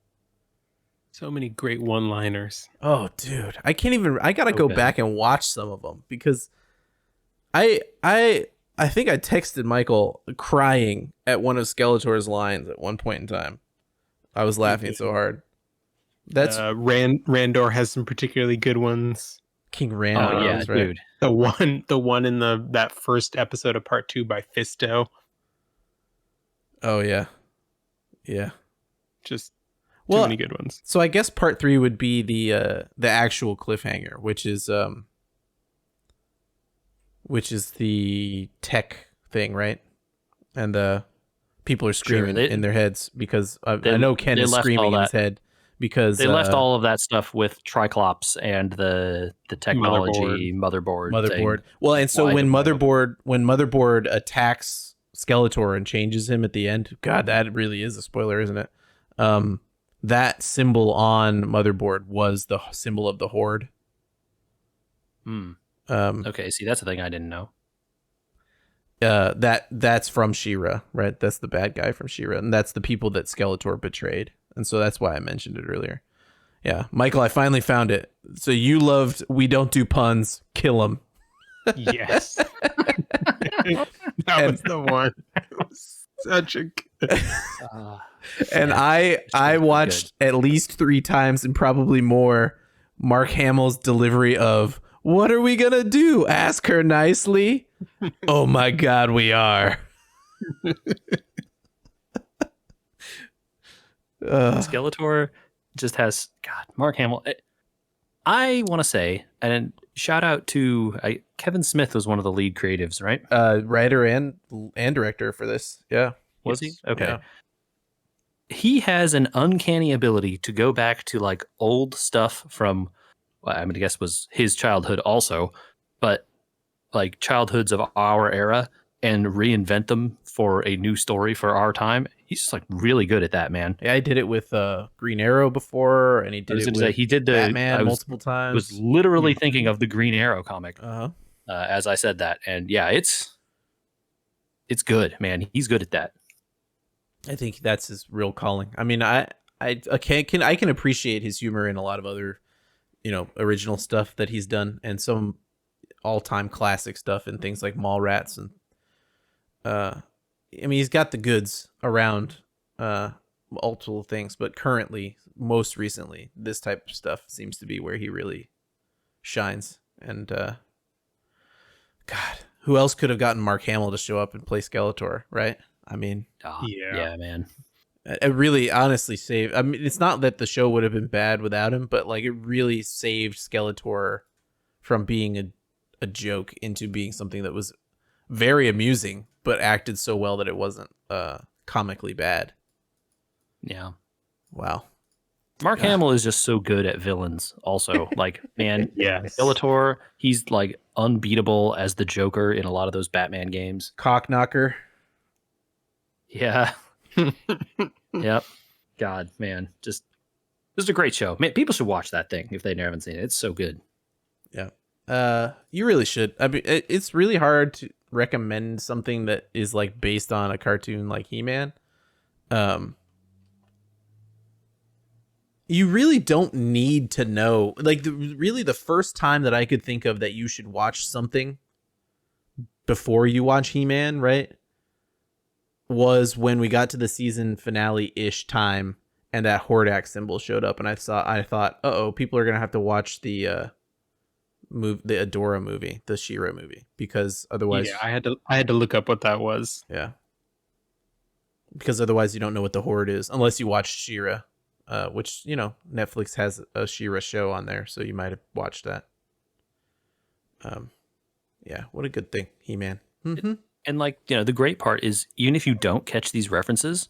A: So many great one-liners.
B: Oh, dude. I gotta go back and watch some of them because I think I texted Michael crying at one of Skeletor's lines at one point in time. I was laughing so hard. That's
A: Randor has some particularly good ones.
B: King Randor.
C: Oh yeah,
B: right?
C: dude.
A: The one in that first episode of Part 2 by Fisto.
B: Oh yeah, yeah.
A: Just too many good ones.
B: So I guess Part 3 would be the actual cliffhanger, which is the tech thing, right? And people are screaming in their heads because I know Ken is screaming in his head because
C: they left all of that stuff with Triclops and the technology motherboard thing.
B: Well, and so when motherboard attacks Skeletor and changes him at the end, God, that really is a spoiler, isn't it? That symbol on motherboard was the symbol of the Horde.
C: Okay, see, that's the thing I didn't know.
B: That's from She-Ra, right? That's the bad guy from She-Ra, and that's the people that Skeletor betrayed, and so that's why I mentioned it earlier. Yeah, Michael, I finally found it. So you loved We Don't Do Puns, Kill 'Em.
A: Yes. That was the one. It was such a good...
B: And I watched at least 3 times and probably more Mark Hamill's delivery of "What are we gonna do? Ask her nicely." Oh my God, we are.
C: Skeletor just has Mark Hamill. I want to say, and shout out to Kevin Smith was one of the lead creatives, right?
B: Writer and director for this. Yeah.
C: Was he? Okay.
B: Yeah.
C: He has an uncanny ability to go back to like old stuff from, well, I mean, I guess was his childhood also, but like childhoods of our era and reinvent them for a new story for our time. He's just like really good at that, man.
B: Yeah, I did it with Green Arrow before, and he did it with Batman multiple times.
C: I was literally thinking of the Green Arrow comic
B: as
C: I said that, and yeah, it's good, man. He's good at that.
B: I think that's his real calling. I mean, I I can appreciate his humor in a lot of other, original stuff that he's done, and some all-time classic stuff and things like Mallrats, and I mean, he's got the goods around multiple things, but currently, most recently, this type of stuff seems to be where he really shines. And God, who else could have gotten Mark Hamill to show up and play Skeletor, right? I mean,
C: Yeah, man.
B: it really honestly saved. I mean, it's not that the show would have been bad without him, but like it really saved Skeletor from being a joke into being something that was very amusing, but acted so well that it wasn't comically bad.
C: Yeah.
B: Wow.
C: Mark Hamill is just so good at villains also. Like, man,
A: Yes.
C: Skeletor, he's like unbeatable as the Joker in a lot of those Batman games.
B: Cockknocker.
C: Yeah. Yep. God, man. This is a great show. Man, people should watch that thing if they never haven't seen it. It's so good.
B: Yeah. You really should. I mean, it's really hard to recommend something that is like based on a cartoon like He-Man. You really don't need to know. Like, really, the first time that I could think of that you should watch something before you watch He-Man, right, was when we got to the season finale-ish time, and that Hordak symbol showed up, and I thought, people are gonna have to watch the Adora movie, the She-Ra movie, because otherwise,
A: Yeah, I had to look up what that was.
B: yeah, because otherwise you don't know what the Horde is unless you watch She-Ra. Which, Netflix has a She-Ra show on there, so you might have watched that. Yeah, what a good thing, He-Man. Mm-hmm.
C: And like, the great part is even if you don't catch these references,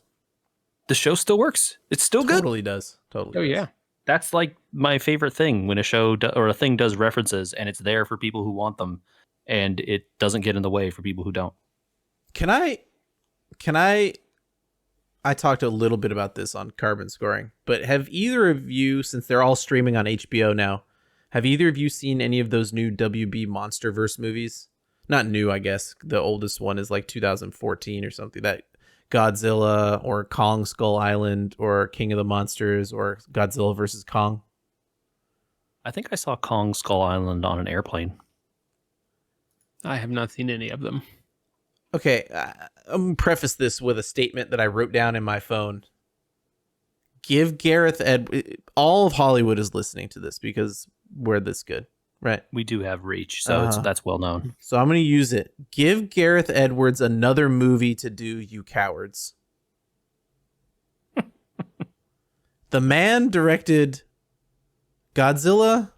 C: the show still works. It's still good.
B: Totally does. Totally.
A: Oh
B: does.
A: yeah.
C: That's like my favorite thing when a show or a thing does references and it's there for people who want them and it doesn't get in the way for people who don't.
B: Can I talked a little bit about this on Carbon Scoring, but have either of you, since they're all streaming on HBO now, have either of you seen any of those new WB Monsterverse movies? Not new, I guess. The oldest one is like 2014 or something. That Godzilla or Kong Skull Island or King of the Monsters or Godzilla versus Kong.
C: I think I saw Kong Skull Island on an airplane.
A: I have not seen any of them.
B: Okay, I'm going to preface this with a statement that I wrote down in my phone. Give Gareth all of Hollywood is listening to this because we're this good, right?
C: We do have reach, so that's well known.
B: So I'm going to use it. Give Gareth Edwards another movie to do, you cowards. The man directed Godzilla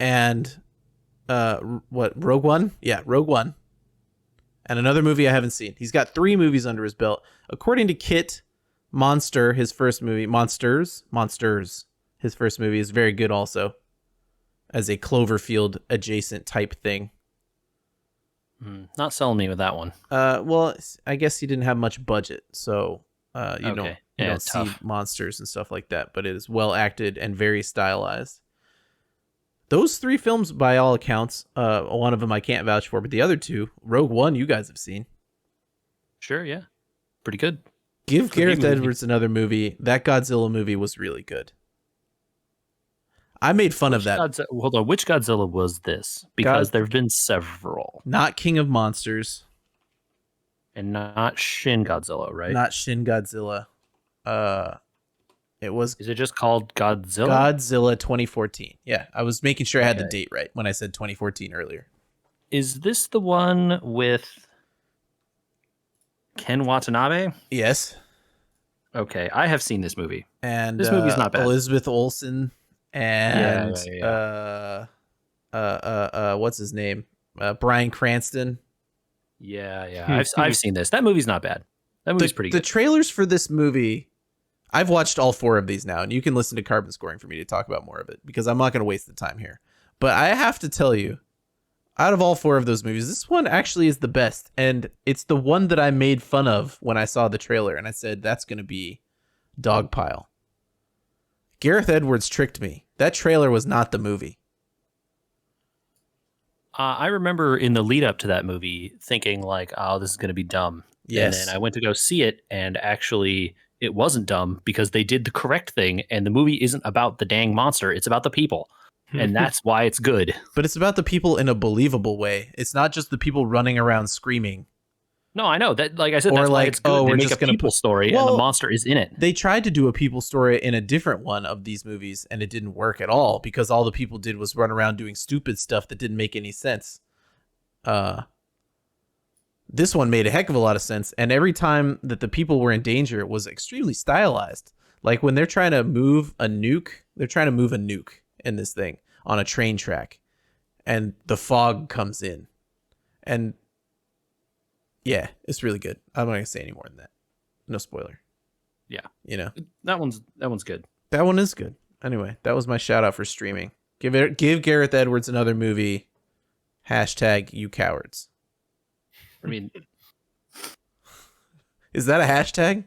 B: and Rogue One? Yeah, Rogue One. And another movie I haven't seen. He's got 3 movies under his belt. According to Kit, Monsters, his first movie, his first movie is very good also, as a Cloverfield adjacent type thing.
C: Not selling me with that one.
B: Well, I guess he didn't have much budget, so you
C: Okay.
B: don't see
C: Tough.
B: monsters and stuff like that. But it is well acted and very stylized. Those 3 films, by all accounts, one of them I can't vouch for, but the other 2, Rogue One, you guys have seen.
C: Sure, yeah. Pretty good.
B: Give
A: Pretty
B: Gareth
A: movie.
B: Edwards another movie. That Godzilla movie was really good. I made fun of that.
C: Hold on, which Godzilla was this? Because there have been several.
B: Not King of Monsters.
C: And not Shin Godzilla, right?
B: Not Shin Godzilla. It was
C: Is it just called Godzilla?
B: Godzilla 2014. Yeah, I was making sure I had the date right when I said 2014 earlier.
C: Is this the one with Ken Watanabe?
B: Yes.
C: Okay, I have seen this movie.
B: And
C: This movie's not bad.
B: Elizabeth Olsen and
C: Yeah.
B: what's his name? Bryan Cranston.
C: Yeah. I've seen this. That movie's not bad. That movie's pretty
B: The
C: good.
B: trailers for this movie, I've watched all 4 of these now, and you can listen to Carbon Scoring for me to talk about more of it because I'm not going to waste the time here. But I have to tell you, out of all 4 of those movies, this one actually is the best, and it's the one that I made fun of when I saw the trailer, and I said that's going to be Dogpile. Gareth Edwards tricked me. That trailer was not the movie.
C: I remember in the lead up to that movie thinking like, oh, this is going to be dumb.
B: Yes.
C: And then I went to go see it, and actually it wasn't dumb because they did the correct thing, and the movie isn't about the dang monster, it's about the people. And that's why it's good.
B: But it's about the people in a believable way. It's not just the people running around screaming.
C: No, I know that. Like I said,
B: Or
C: that's why
B: like,
C: it's good.
B: oh,
C: They
B: we're
C: make
B: just
C: a
B: gonna
C: people
B: put-
C: story, and
B: Well,
C: the monster is in it.
B: They tried to do a people story in a different one of these movies, and it didn't work at all because all the people did was run around doing stupid stuff that didn't make any sense. This one made a heck of a lot of sense, and every time that the people were in danger, it was extremely stylized. Like when they're trying to move a nuke, in this thing on a train track, and the fog comes in, and yeah, it's really good. I'm not gonna say any more than that. No spoiler.
C: Yeah,
B: You know,
C: that one's good.
B: that one is good. Anyway, that was my shout out for streaming. Give Gareth Edwards another movie. # you cowards.
C: I mean,
B: Is that a hashtag?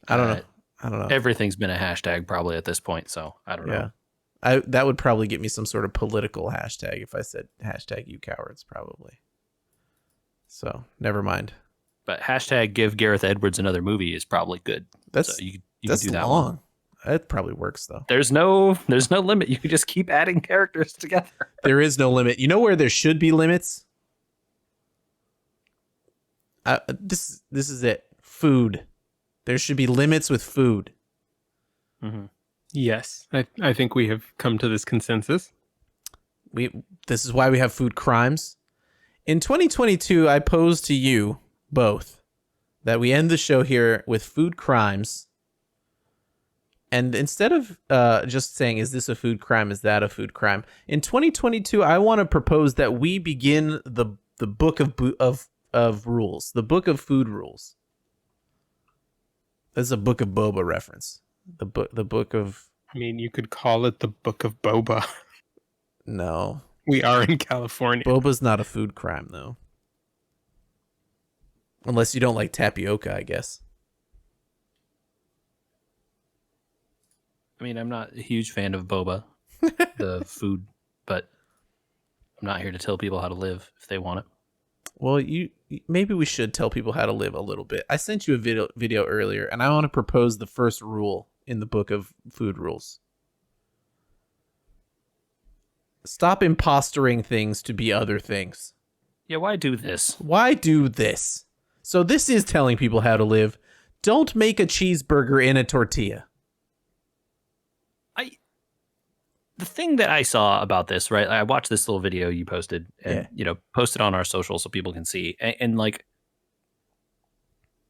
B: I don't know. I don't know.
C: everything's been a hashtag probably at this point, so I don't know.
B: That would probably get me some sort of political hashtag if I said # you cowards, probably. So never mind.
C: But # give Gareth Edwards another movie is probably good.
B: That's
C: So you
B: that's
C: can do that
B: long.
C: one.
B: That probably works though.
C: There's no limit. You can just keep adding characters together.
B: There is no limit. You know where there should be limits? This is it. Food. There should be limits with food.
C: Mm-hmm.
A: Yes, I think we have come to this consensus.
B: This is why we have food crimes. In 2022, I pose to you both that we end the show here with food crimes. And instead of just saying, is this a food crime? Is that a food crime? In 2022, I want to propose that we begin the book of rules, the book of food rules. That's a Book of Boba reference. The book of...
A: I mean, you could call it the Book of Boba.
B: No.
A: We are in California.
B: Boba's not a food crime, though. Unless you don't like tapioca, I guess.
C: I mean, I'm not a huge fan of boba, the food, but I'm not here to tell people how to live if they want it.
B: Well, maybe we should tell people how to live a little bit. I sent you a video earlier, and I want to propose the first rule in the book of food rules. Stop impostoring things to be other things.
C: Yeah, why do this?
B: Why do this? So this is telling people how to live. Don't make a cheeseburger in a tortilla.
C: The thing that I saw about this, right? I watched this little video you posted and, posted on our social so people can see. And like,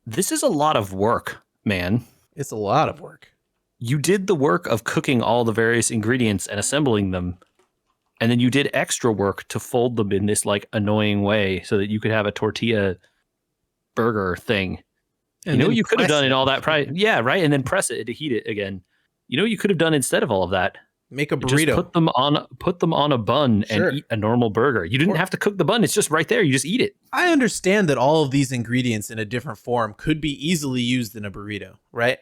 C: this is a lot of work, man.
B: It's a lot of work.
C: You did the work of cooking all the various ingredients and assembling them. And then you did extra work to fold them in this like annoying way so that you could have a tortilla burger thing.
A: And
C: you know,
A: then
C: you could have
A: press
C: done
A: it.
C: in all that price. Yeah, right. And then press it to heat it again. You know, what you could have done instead of all of that.
B: Make a
C: Just
B: burrito.
C: put them on a bun
B: Sure.
C: and eat a normal burger. You didn't have to cook the bun. It's just right there. You just eat it.
B: I understand that all of these ingredients in a different form could be easily used in a burrito, right?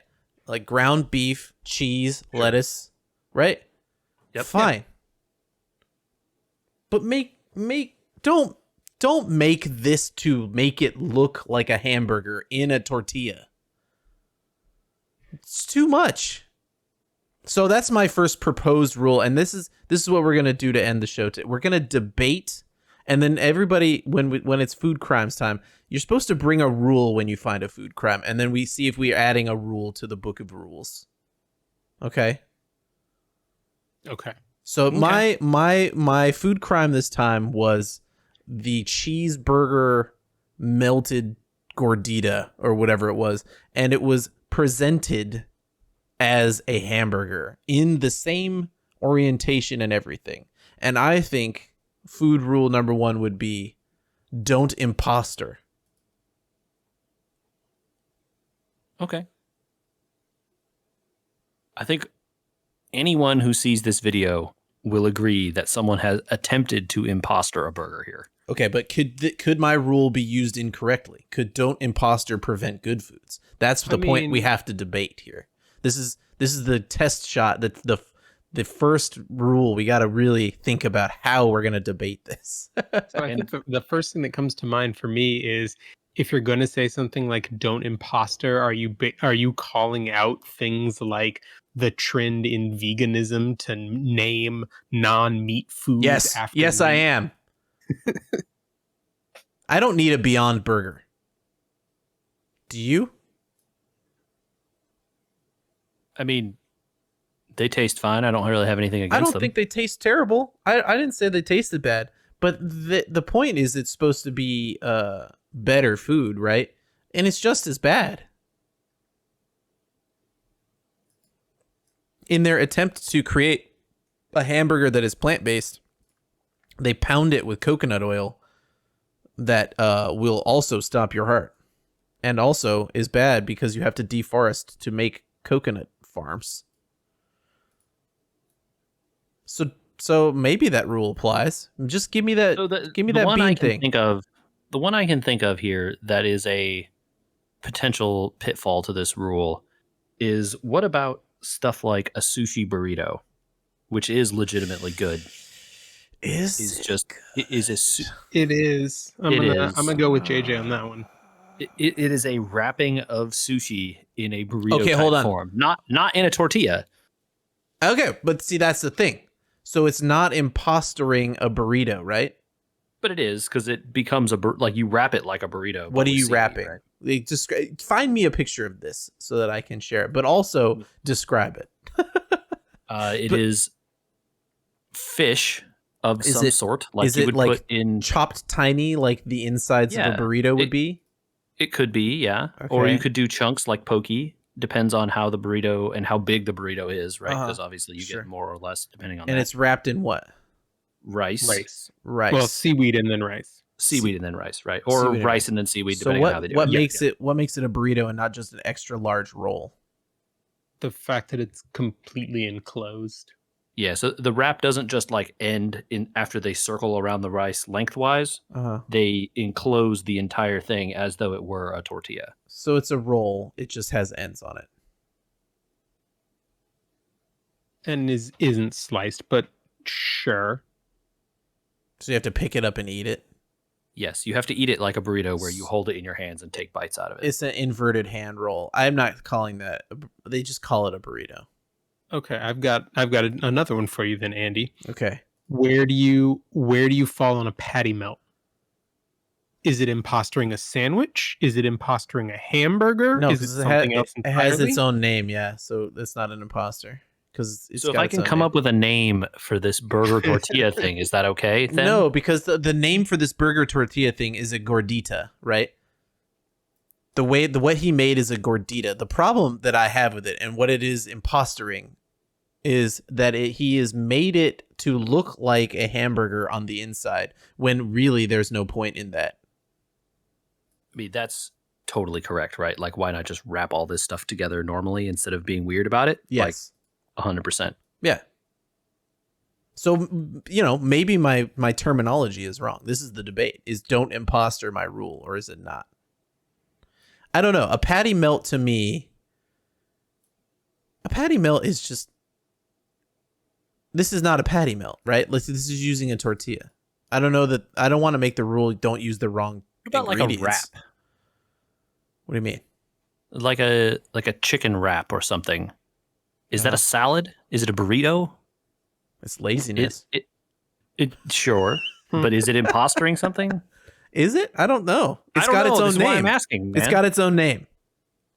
B: Like ground beef, cheese, lettuce, right?
C: Yep.
B: Fine. But don't make this to make it look like a hamburger in a tortilla. It's too much. So that's my first proposed rule, and this is what we're gonna do to end the show. We're gonna debate, and then everybody, when it's food crimes time, you're supposed to bring a rule when you find a food crime, and then we see if we're adding a rule to the book of rules. Okay.
A: Okay.
B: So my food crime this time was the cheeseburger melted gordita or whatever it was, and it was presented as a hamburger in the same orientation and everything. And I think food rule number 1 would be don't imposter.
C: Okay. I think anyone who sees this video will agree that someone has attempted to imposter a burger here.
B: Okay, but could my rule be used incorrectly? Could don't imposter prevent good foods? That's the point we have to debate here. This is the test shot. The first rule. We got to really think about how we're going to debate this.
A: So I think the first thing that comes to mind for me is if you're going to say something like "don't imposter," are you calling out things like the trend in veganism to name non-meat foods
B: Yes.
A: after
B: Yes, I
A: meat?
B: am. I don't need a Beyond Burger. Do you?
C: I mean, they taste fine. I don't really have anything against
B: I don't
C: them.
B: think they taste terrible. I didn't say they tasted bad, but the point is it's supposed to be better food, right? And it's just as bad. In their attempt to create a hamburger that is plant-based, they pound it with coconut oil that will also stop your heart. And also is bad because you have to deforest to make coconut farms. So maybe that rule applies. Just give me that.
C: So
B: give me
C: the
B: that
C: one I
B: bean
C: can
B: thing.
C: think of, the one I can think of here that is a potential pitfall to this rule is, what about stuff like a sushi burrito, which is legitimately good?
B: Is
C: It is a su-
A: It is. I'm
C: It
A: gonna
C: is.
A: I'm gonna go with JJ on that one.
C: it is a wrapping of sushi in a burrito
B: Okay,
C: type
B: hold on.
C: form, not in a tortilla.
B: Okay, but see, that's the thing. So it's not impostering a burrito, right?
C: But it is, because it becomes like you wrap it like a burrito. but
B: What are
C: with
B: you
C: seaweed,
B: wrapping?
C: right?
B: Like, just find me a picture of this so that I can share it, but also describe it.
C: It
B: But-
C: is fish of
B: Is
C: some
B: it-
C: sort, like
B: is
C: you
B: it
C: would
B: like
C: put in.
B: chopped tiny, like the insides of
C: Yeah,
B: a burrito would
C: it-
B: be?
C: It could be, yeah. Or
B: Okay.
C: you could do chunks like poke. Depends on how the burrito and how big the burrito is, right?
B: Uh-huh.
C: Because obviously you
B: Sure.
C: get more or less depending on
B: And
C: that.
B: it's wrapped in what?
C: Rice,
B: Rice.
A: Well, seaweed and then rice.
C: seaweed, and then rice, right? Or
B: Seaweed and
C: rice and then seaweed,
B: So
C: depending on how they do
B: what
C: it.
B: makes it what makes it a burrito and not just an extra large roll?
A: The fact that it's completely enclosed.
C: Yeah, so the wrap doesn't just like end in after they circle around the rice lengthwise.
B: Uh-huh.
C: They enclose the entire thing as though it were a tortilla.
B: So it's a roll. It just has ends on it.
A: And isn't sliced, but sure.
B: So you have to pick it up and eat it.
C: Yes, you have to eat it like a burrito, where you hold it in your hands and take bites out of it.
B: It's an inverted hand roll. I'm not calling that. They just call it a burrito.
A: Okay, I've got another one for you then, Andy.
B: Okay.
A: Where do you fall on a patty melt? Is it impostoring a sandwich? Is it impostoring a hamburger?
B: No,
A: is it
B: 'cause
A: something else
B: it has
A: entirely?
B: its own name. Yeah, so it's not an imposter because it's
C: So if
B: got
C: I
B: its
C: can
B: own
C: come
B: name.
C: up with a name for this burger tortilla thing, is that okay? Then?
B: No, because the name for this burger tortilla thing is a gordita, right? What he made is a gordita. The problem that I have with it and what it is impostoring is that he has made it to look like a hamburger on the inside when really there's no point in that.
C: I mean, that's totally correct, right? Like, why not just wrap all this stuff together normally instead of being weird about it?
B: Yes.
C: Like, 100%.
B: Yeah. So, maybe my terminology is wrong. This is the debate. Is don't imposter my rule or is it not? I don't know. A patty melt to me, is just, this is not a patty melt, right? This is using a tortilla. I don't know that, I don't want to make the rule don't use the wrong
C: What about like a
B: ingredients.
C: wrap?
B: What do you mean?
C: Like a chicken wrap or something. Is that
B: Uh-huh.
C: a salad? Is it a burrito?
B: It's laziness.
C: It sure, but is it impostoring something?
B: Is it? I don't know. It's
C: I don't
B: got
C: know.
B: its
C: This
B: own
C: is why
B: name.
C: I'm asking, man.
B: It's got its own name.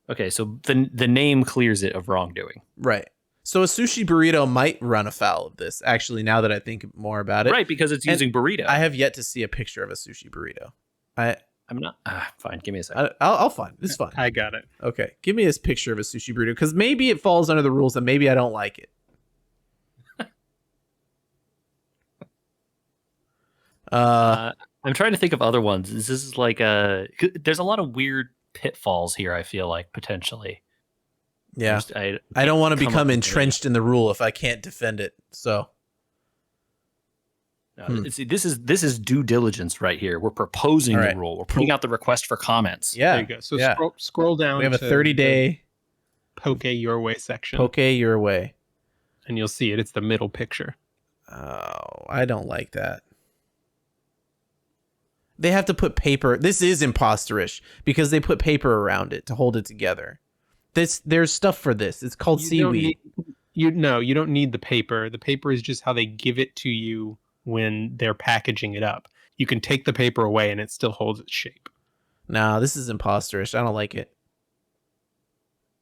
C: Okay, so the name clears it of wrongdoing.
B: Right. So a sushi burrito might run afoul of this, actually, now that I think more about it.
C: Right, because it's
B: And
C: using burrito.
B: I have yet to see a picture of a sushi burrito.
C: I'm not. Fine, give me a second.
B: I'll find it. It's fine.
A: I got it.
B: Okay. Give me this picture of a sushi burrito because maybe it falls under the rules and maybe I don't like it.
C: I'm trying to think of other ones. This is like there's a lot of weird pitfalls here, I feel like, potentially.
B: Yeah.
C: I
B: I don't want to
C: come up
B: become
C: with
B: entrenched in the rule if I can't defend it. So,
C: See, this is due diligence right here. We're proposing
B: All
C: the
B: right.
C: rule. We're putting out the request for comments.
B: yeah.
A: There you go. So
B: yeah.
A: scroll down.
B: We have a
A: to
B: 30-day
A: the Poke Your Way section,
B: poke your way.
A: and you'll see it. It's the middle picture.
B: Oh, I don't like that. They have to put paper. This is imposterish because they put paper around it to hold it together. There's stuff for this. It's called seaweed.
A: You don't need the paper. The paper is just how they give it to you when they're packaging it up. You can take the paper away and it still holds its shape.
B: No, this is imposterish. I don't like it.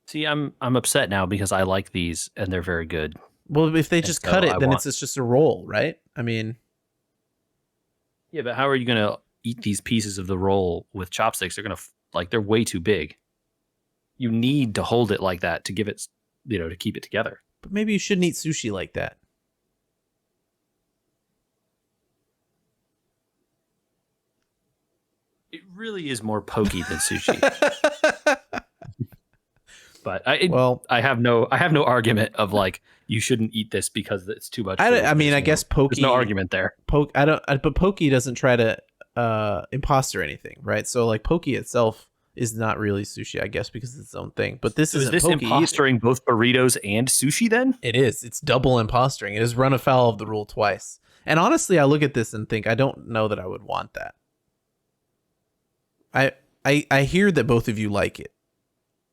C: See, I'm upset now because I like these and they're very good.
B: Well, if they just cut it, then
C: it's
B: it's just a roll, right? I mean,
C: yeah, but how are you gonna eat these pieces of the roll with chopsticks? They're way too big. You need to hold it like that to give it, to keep it together.
B: but maybe you shouldn't eat sushi like that.
C: It really is more pokey than sushi. But I have no argument of like you shouldn't eat this because it's too much.
B: I mean, I guess pokey.
C: There's no argument there.
B: But pokey doesn't try to imposter anything, right? So like pokey itself is not really sushi, I guess, because it's its own thing. But this isn't
C: this
B: pokey
C: impostering
B: either.
C: both burritos and sushi then?
B: It is. It's double impostering. It has run afoul of the rule twice. And honestly, I look at this and think I don't know that I would want that. I hear that both of you like it.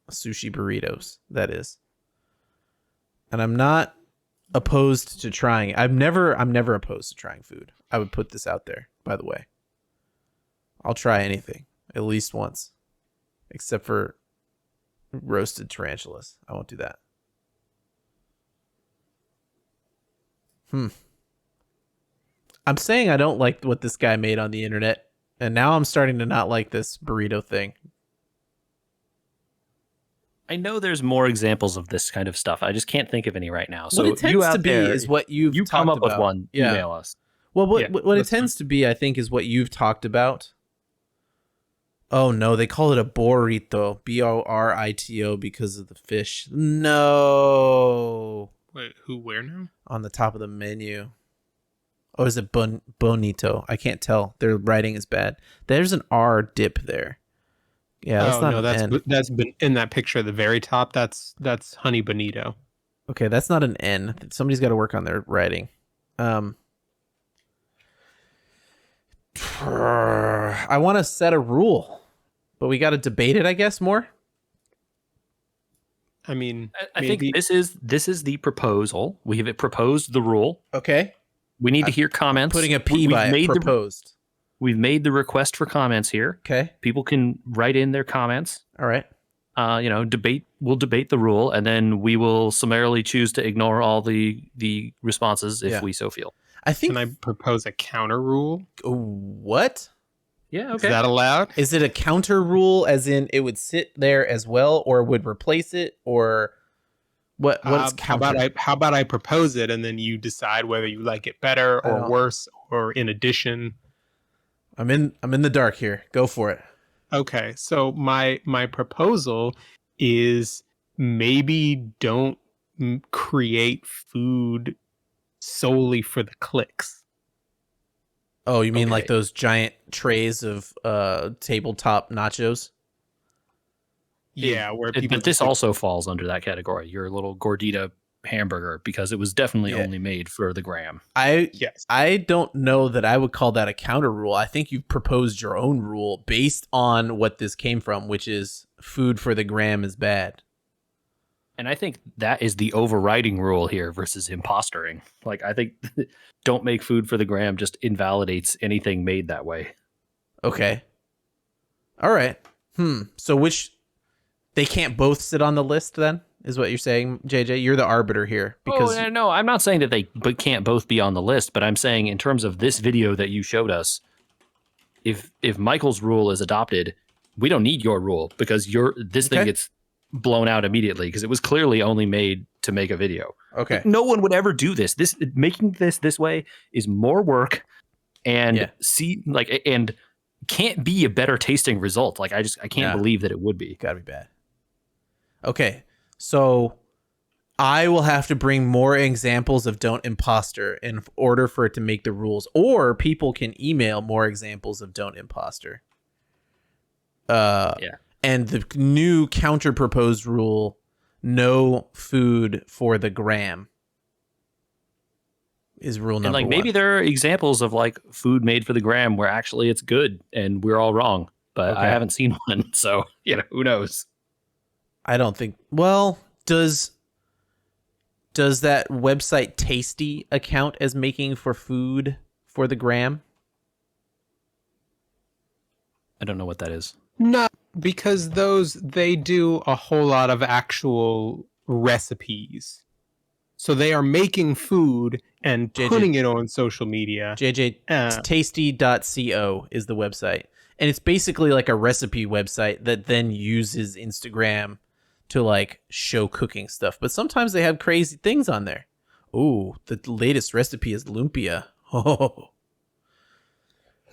B: Sushi burritos, that is. And I'm not opposed to trying it. I'm never opposed to trying food. I would put this out there, by the way. I'll try anything at least once. Except for roasted tarantulas. I won't do that. I'm saying I don't like what this guy made on the internet. And now I'm starting to not like this burrito thing.
C: I know there's more examples of this kind of stuff. I just can't think of any right now. So
B: what it tends to be is what you
C: come up
B: about.
C: with one.
B: Yeah.
C: Email us.
B: Well, what it tends to be, I think, is what you've talked about. Oh no, they call it a burrito, B-O-R-I-T-O, because of the fish. No.
A: Wait, where now?
B: On the top of the menu. Oh, is it bonito? I can't tell. Their writing is bad. There's an R dip there. Yeah, that's not an N.
A: That's been in that picture at the very top. That's honey bonito.
B: Okay, that's not an N. Somebody's got to work on their writing. I want to set a rule, but we got to debate it, I guess, more.
A: I mean,
C: I think this is the proposal. We have proposed the rule.
B: Okay.
C: We need to hear comments.
B: Putting a P by it, proposed.
C: We've made the request for comments here.
B: Okay.
C: People can write in their comments.
B: All right.
C: We'll debate the rule, and then we will summarily choose to ignore all the responses if we so feel.
B: I think.
A: Can I propose a counter rule?
B: What?
C: Yeah, okay.
A: Is that allowed?
B: Is it a counter rule, as in it would sit there as well, or would replace it, or what? What's counter?
A: How about I propose it, and then you decide whether you like it better or worse, or in addition.
B: I'm in the dark here. Go for it.
A: Okay, so my proposal is maybe don't create food solely for the clicks.
B: Oh, you mean like those giant trays of tabletop nachos?
A: Yeah, where people.
C: But this also falls under that category. Your little gordita hamburger, because it was definitely only made for the gram.
B: I don't know that I would call that a counter rule. I think you've proposed your own rule based on what this came from, which is food for the gram is bad.
C: And I think that is the overriding rule here versus impostering. Like, I think don't make food for the gram just invalidates anything made that way.
B: Okay. All right. So they can't both sit on the list then? Is what you're saying, JJ? You're the arbiter here. Because
C: no, I'm not saying that they can't both be on the list, but I'm saying in terms of this video that you showed us, if Michael's rule is adopted, we don't need your rule because this thing gets blown out immediately because it was clearly only made to make a video.
B: Okay.
C: No one would ever do this. Making this way is more work and and can't be a better tasting result. Like I can't believe that it would be.
B: Gotta be bad. Okay. So I will have to bring more examples of don't imposter in order for it to make the rules, or people can email more examples of don't imposter. And the new counter proposed rule, no food for the gram. is rule
C: And
B: number
C: like maybe
B: one.
C: there are examples of like food made for the gram where actually it's good and we're all wrong, but I
B: Okay.
C: haven't seen one, so who knows?
B: I don't think. Well, does that website Tasty account as making for food for the gram?
C: I don't know what that is.
A: No, because they do a whole lot of actual recipes. So they are making food and
B: JJ.
A: putting it on social media.
B: JJ, tasty.co is the website. And it's basically like a recipe website that then uses Instagram to like show cooking stuff. But sometimes they have crazy things on there. Ooh, the latest recipe is lumpia. Oh.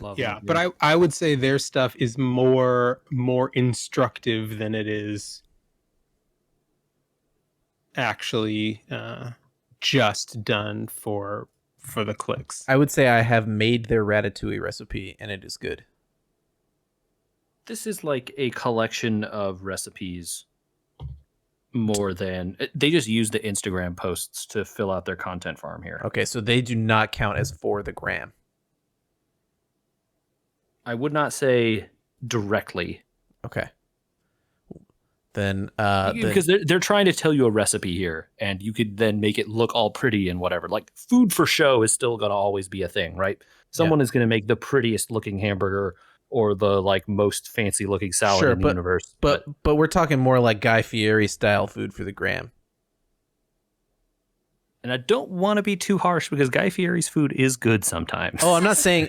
C: Love
A: Yeah,
C: it.
A: but I would say their stuff is more instructive than it is actually just done for the clicks.
B: I would say I have made their ratatouille recipe and it is good.
C: This is like a collection of recipes more than they just use the Instagram posts to fill out their content farm here.
B: Okay, so they do not count as for the gram.
C: I would not say directly.
B: Okay. Then
C: Because they're trying to tell you a recipe here, and you could then make it look all pretty and whatever. Like food for show is still going to always be a thing, right? Someone is going to make the prettiest looking hamburger or the like most fancy looking salad in the universe.
B: But we're talking more like Guy Fieri style food for the gram.
C: And I don't want to be too harsh because Guy Fieri's food is good sometimes.
B: Oh, I'm not saying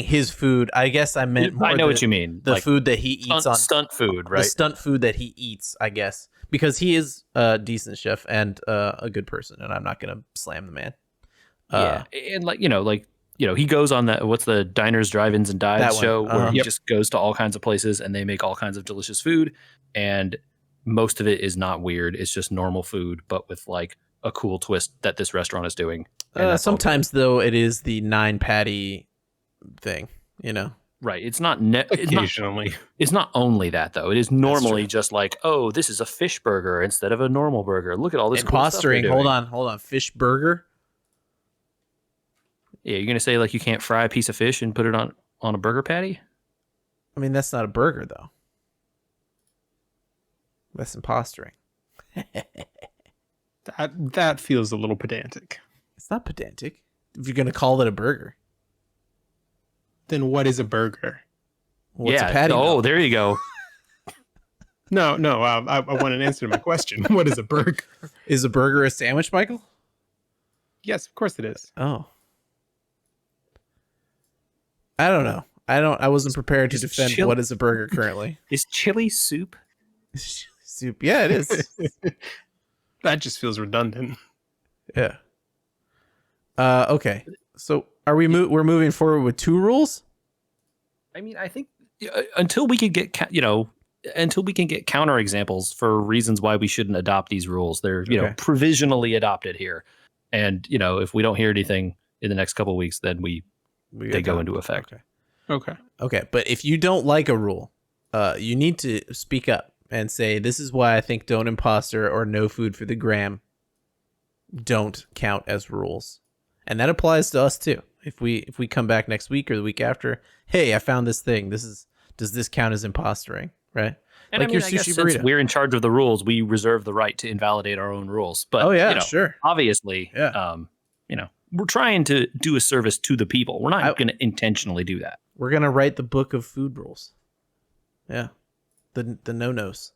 B: his food. I guess I meant more
C: I know what you mean.
B: The
C: like
B: food that he eats on
C: stunt food, right?
B: The stunt food that he eats, I guess, because he is a decent chef and a good person, and I'm not gonna slam the man.
C: Yeah, and he goes on that what's the Diners, Drive-ins, and Dives show where he just goes to all kinds of places and they make all kinds of delicious food, and most of it is not weird. It's just normal food, but with like a cool twist that this restaurant is doing.
B: Sometimes though, it is the 9 patty thing,
C: Right. It's not
A: occasionally.
C: It's not only that though. It is normally just like, oh, this is a fish burger instead of a normal burger. Look at all this cool stuff they're doing.
B: Hold on. Fish burger?
C: Yeah, you're gonna say like you can't fry a piece of fish and put it on a burger patty?
B: I mean, that's not a burger though. That's impostering.
A: That feels a little pedantic.
B: It's not pedantic. If you're gonna call it a burger,
A: then what is a burger?
B: What's a patty?
C: Oh, there you go.
A: No. I want an answer to my question. What is a burger?
B: Is a burger a sandwich, Michael?
A: Yes, of course it is.
B: Oh, I don't know. I wasn't prepared to defend what is a burger currently.
C: Is chili soup?
B: Soup? Yeah, it is.
A: That just feels redundant.
B: Yeah. Okay. So are we're moving forward with 2 rules?
C: I mean, I think until we can get counter examples for reasons why we shouldn't adopt these rules, they're provisionally adopted here, and if we don't hear anything in the next couple of weeks, then they go into effect.
B: Okay. But if you don't like a rule, you need to speak up and say, this is why I think don't imposter or no food for the gram don't count as rules. And that applies to us too. If we come back next week or the week after, hey, I found this thing. Does this count as impostering, right?
C: And
B: like your
C: I guess
B: sushi
C: since
B: burrito.
C: we're in charge of the rules, we reserve the right to invalidate our own rules. But
B: sure.
C: Obviously, we're trying to do a service to the people. We're not going to intentionally do that.
B: We're gonna write the book of food rules. Yeah, the no-nos.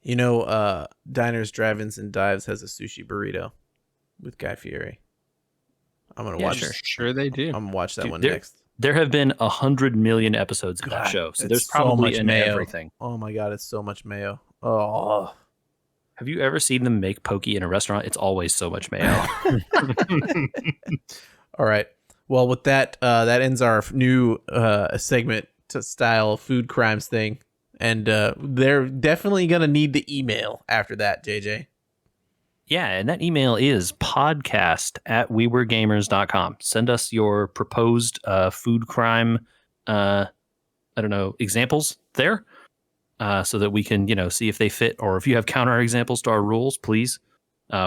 B: Diners, Drive-ins, and Dives has a sushi burrito with Guy Fieri. I'm gonna watch.
A: Sure they do.
B: I'm gonna watch that one next.
C: There have been 100 million episodes of that show, so there's probably in everything.
B: Oh my god, it's so much mayo. Oh.
C: Have you ever seen them make poke in a restaurant? It's always so much mayo.
B: All right. Well, with that, that ends our new segment to style food crimes thing. And they're definitely going to need the email after that, JJ.
C: Yeah, and that email is podcast@wewergamers.com. Send us your proposed food crime, examples there so that we can, see if they fit. Or if you have counter examples to our rules, please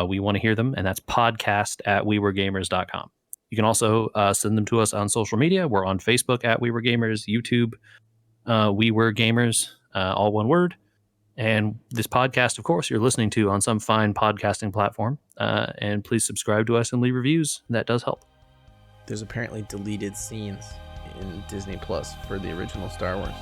C: we want to hear them, and that's podcast@weweregamers.com. You can also send them to us on social media. We're on Facebook @weweregamers, YouTube, We Were Gamers, all one word. And this podcast, of course, you're listening to on some fine podcasting platform. And please subscribe to us and leave reviews. That does help.
B: There's apparently deleted scenes in Disney Plus for the original Star Wars.